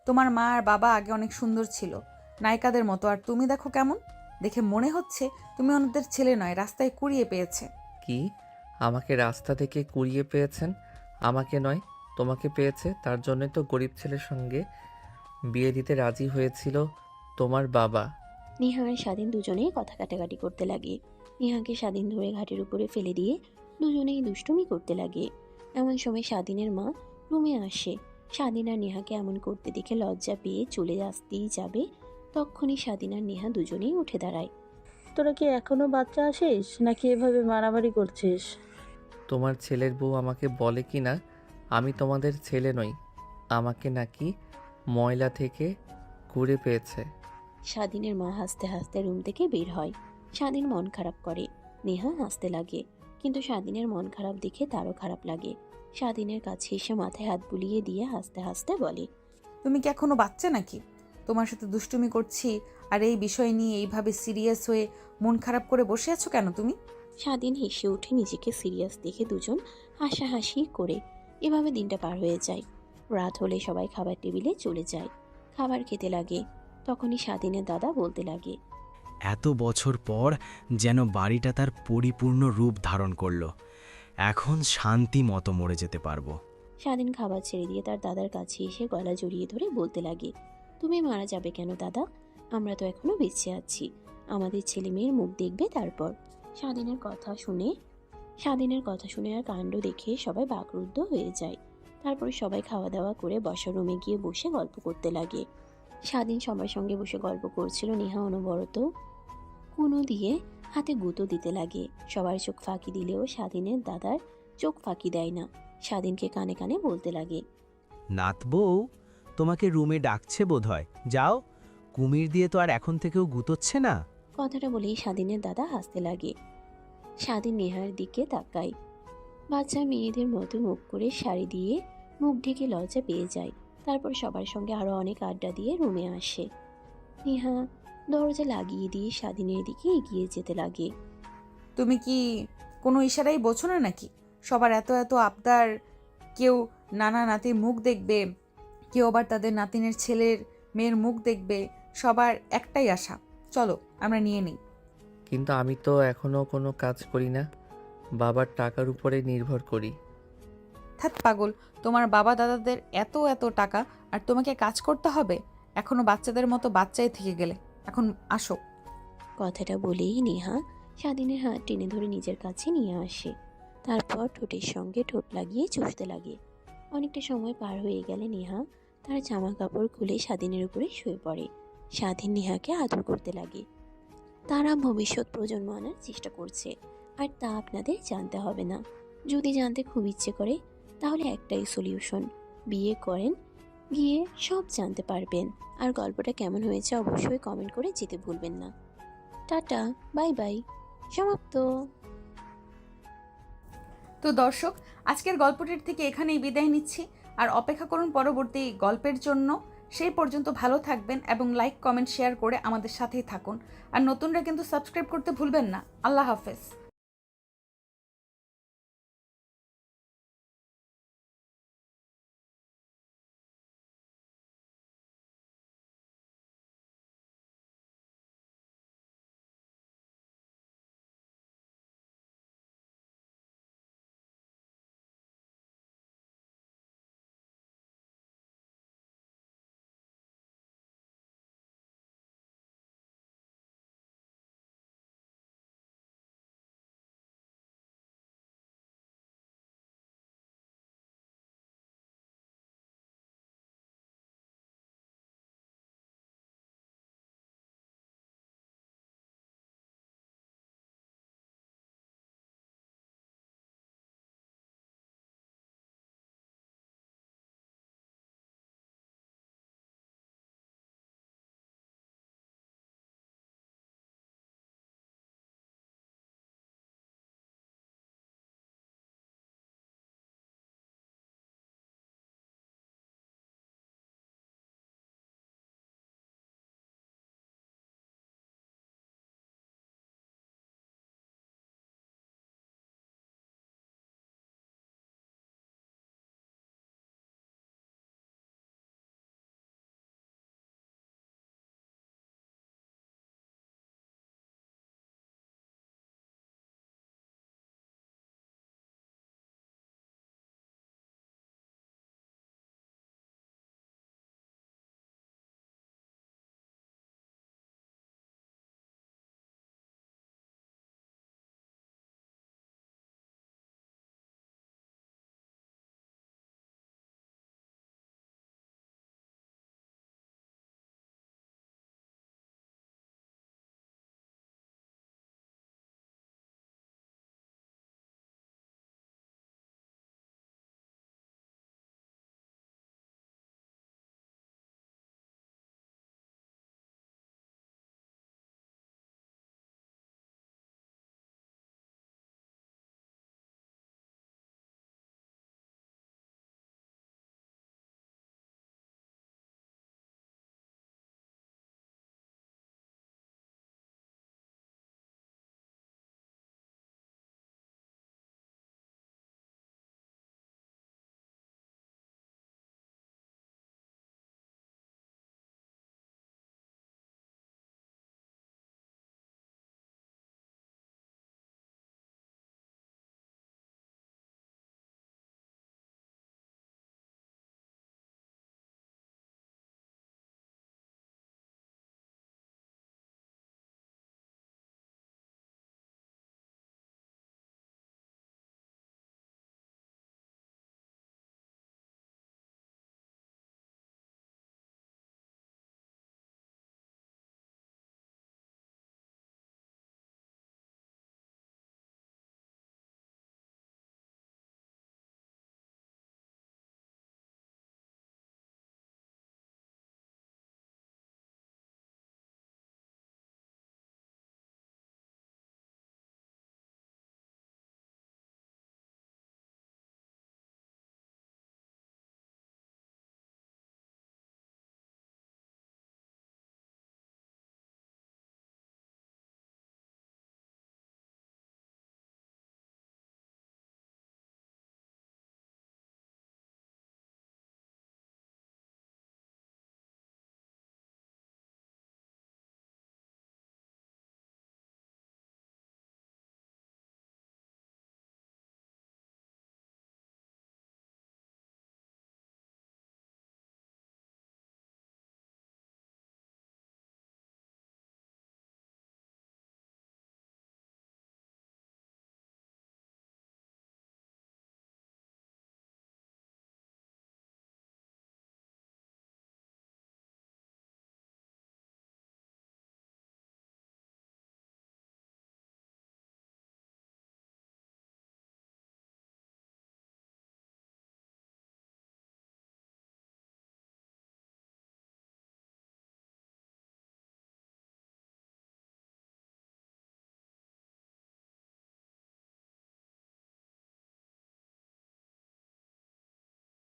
তোমার মা আর বাবা আগে অনেক সুন্দর ছিল, নায়িকাদের মতো, আর তুমি দেখো কেমন। দেখে মনে হচ্ছে তুমি ওনাদের ছেলে নয়, রাস্তায় কুড়িয়ে পেয়েছে। কি? আমাকে রাস্তা থেকে কুড়িয়ে পেয়েছেন? আমাকে নয়, তোমাকে পেয়েছে। তার জন্যই তো গরিব ছেলের সঙ্গে বিয়ে দিতে রাজি হয়েছিল তোমার বাবা। নেহা আর স্বাধীন দুজনেই কথা কাটাকাটি করতে লাগে। নেহাকে স্বাধীন ধরে ঘাটের উপরে ফেলে দিয়ে দুজনেই দুষ্টুমি করতে লাগে। এমন সময় স্বাধীনের মা রুমে আসে। স্বাধীন আর নেহাকে এমন করতে দেখে লজ্জা পেয়ে চলে আসতেই যাবে, তখনই স্বাধীন আর নেহা দুজনেই উঠে দাঁড়ায়। তোরা কি এখনো বাচ্চা আছিস, নাকি এভাবে মারামারি করছিস? তোমার ছেলের বউ আমাকে বলে কি না আমি তোমাদের ছেলে নই, আমাকে নাকি ময়লা থেকে ঘুরে পেয়েছে। স্বাধীনের মা হাসতে হাসতে রুম থেকে বের হয়। স্বাধীন মন খারাপ করে। নেহা হাসতে লাগে, কিন্তু স্বাধীনের মন খারাপ দেখে তারও খারাপ লাগে। স্বাধীনের কাছে এসে মাথায় হাত বুলিয়ে দিয়ে হাসতে হাসতে বলে, তুমি কি এখনো বাচ্চা নাকি? তোমার সাথে দুষ্টুমি করছি আর এই বিষয় নিয়ে এইভাবে সিরিয়াস হয়ে মন খারাপ করে বসে আছো কেন তুমি? স্বাধীন হেসে উঠে নিজেকে সিরিয়াস দেখে দুজন হাসাহাসি করে এভাবে দিনটা পার হয়ে যায়। রাত হলে সবাই খাবার টেবিলে চলে যায়, খাবার খেতে লাগে। তখনই স্বাধীনের দাদা বলতে লাগে, এত বছর পর যেন বাড়িটা তার পরিপূর্ণ রূপ ধারণ করলো। এখন শান্তি মতো মরে যেতে পারবো। স্বাধীন খাবার ছেড়ে দিয়ে তার দাদার কাছে এসে গলা জড়িয়ে ধরে বলতে লাগে, তুমি মারা যাবে কেন দাদা? আমরা তো এখনো বেঁচে আছি, আমাদের ছেলে মেয়ের মুখ দেখবে তারপর। স্বাধীনের কথা শুনে আর কাণ্ড দেখে সবাই বাকরুদ্ধ হয়ে যায়। তারপরে সবাই খাওয়া দাওয়া করে বসার রুমে গিয়ে বসে গল্প করতে লাগে। স্বাধীন সবার সঙ্গে বসে গল্প করছিল। নেহা অনবরত কুনো দিয়ে হাতে গুঁতো দিতে লাগে। সবার চোখ ফাঁকি দিলেও স্বাধীনের দাদার চোখ ফাঁকি দেয় না। স্বাধীনকে কানে কানে বলতে লাগে, নাত বউ তোমাকে রুমে ডাকছে বোধহয়, যাও। কুমির দিয়ে তো আর এখন থেকেও গুতোচ্ছে না। কথাটা বলেই স্বাধীনের দাদা হাসতে লাগে। স্বাধীন নেহার দিকে তাকায়। বাচ্চা মেয়েদের মতো মুখ করে শাড়ি দিয়ে মুখ ঢেকে লজ্জা পেয়ে যায়। তারপর সবার সঙ্গে আরো অনেক আড্ডা দিয়ে রুমে আসে। নেহা দরজা লাগিয়ে দিয়ে স্বাধীনের দিকে এগিয়ে যেতে লাগে। তুমি কি কোনো ইশারাই বোঝো না নাকি? সবার এত এত আবদার, কেউ নানা নাতির মুখ দেখবে, কেউ আবার তাদের নাতিনের ছেলের মেয়ের মুখ দেখবে। সবার একটাই আশা, চলো আমরা নিয়ে নিই। কিন্তু আমি তো এখনও কোনো কাজ করি না, বাবার টাকার উপরে নির্ভর করি। থাক পাগল, তোমার বাবা দাদাদের এত এত টাকা আর তোমাকে কাজ করতে হবে? এখনো বাচ্চাদের মতো বাচ্চাই থেকে গেলে। এখন আসো। কথাটা বলেই নেহা স্বাধীনের হাত টেনে ধরে নিজের কাছে নিয়ে আসে। তারপর ঠোঁটের সঙ্গে ঠোঁট লাগিয়ে চুষতে লাগে। অনেকটা সময় পার হয়ে গেলে নেহা তার জামা কাপড় খুলে স্বাধীনের উপরে শুয়ে পড়ে। স্বাধীন নেহাকে আদর করতে লাগে। তারা ভবিষ্যৎ প্রজন্ম আনার চেষ্টা করছে, আর তা আপনাদের জানতে হবে না। যদি জানতে খুব ইচ্ছে করে তাহলে একটাই সলিউশন, বিয়ে করেন, গিয়ে সব জানতে পারবেন। আর গল্পটা কেমন হয়েছে অবশ্যই কমেন্ট করে যেতে ভুলবেন না। টাটা, বাই বাই, সমাপ্ত। তো দর্শক, আজকের গল্পটির থেকে এখানেই বিদায় নিচ্ছি। আর অপেক্ষা করুন পরবর্তী গল্পের জন্য। সেই পর্যন্ত ভালো থাকবেন এবং লাইক কমেন্ট শেয়ার করে আমাদের সাথেই থাকুন। আর নতুনরা কিন্তু সাবস্ক্রাইব করতে ভুলবেন না। আল্লাহ হাফেজ।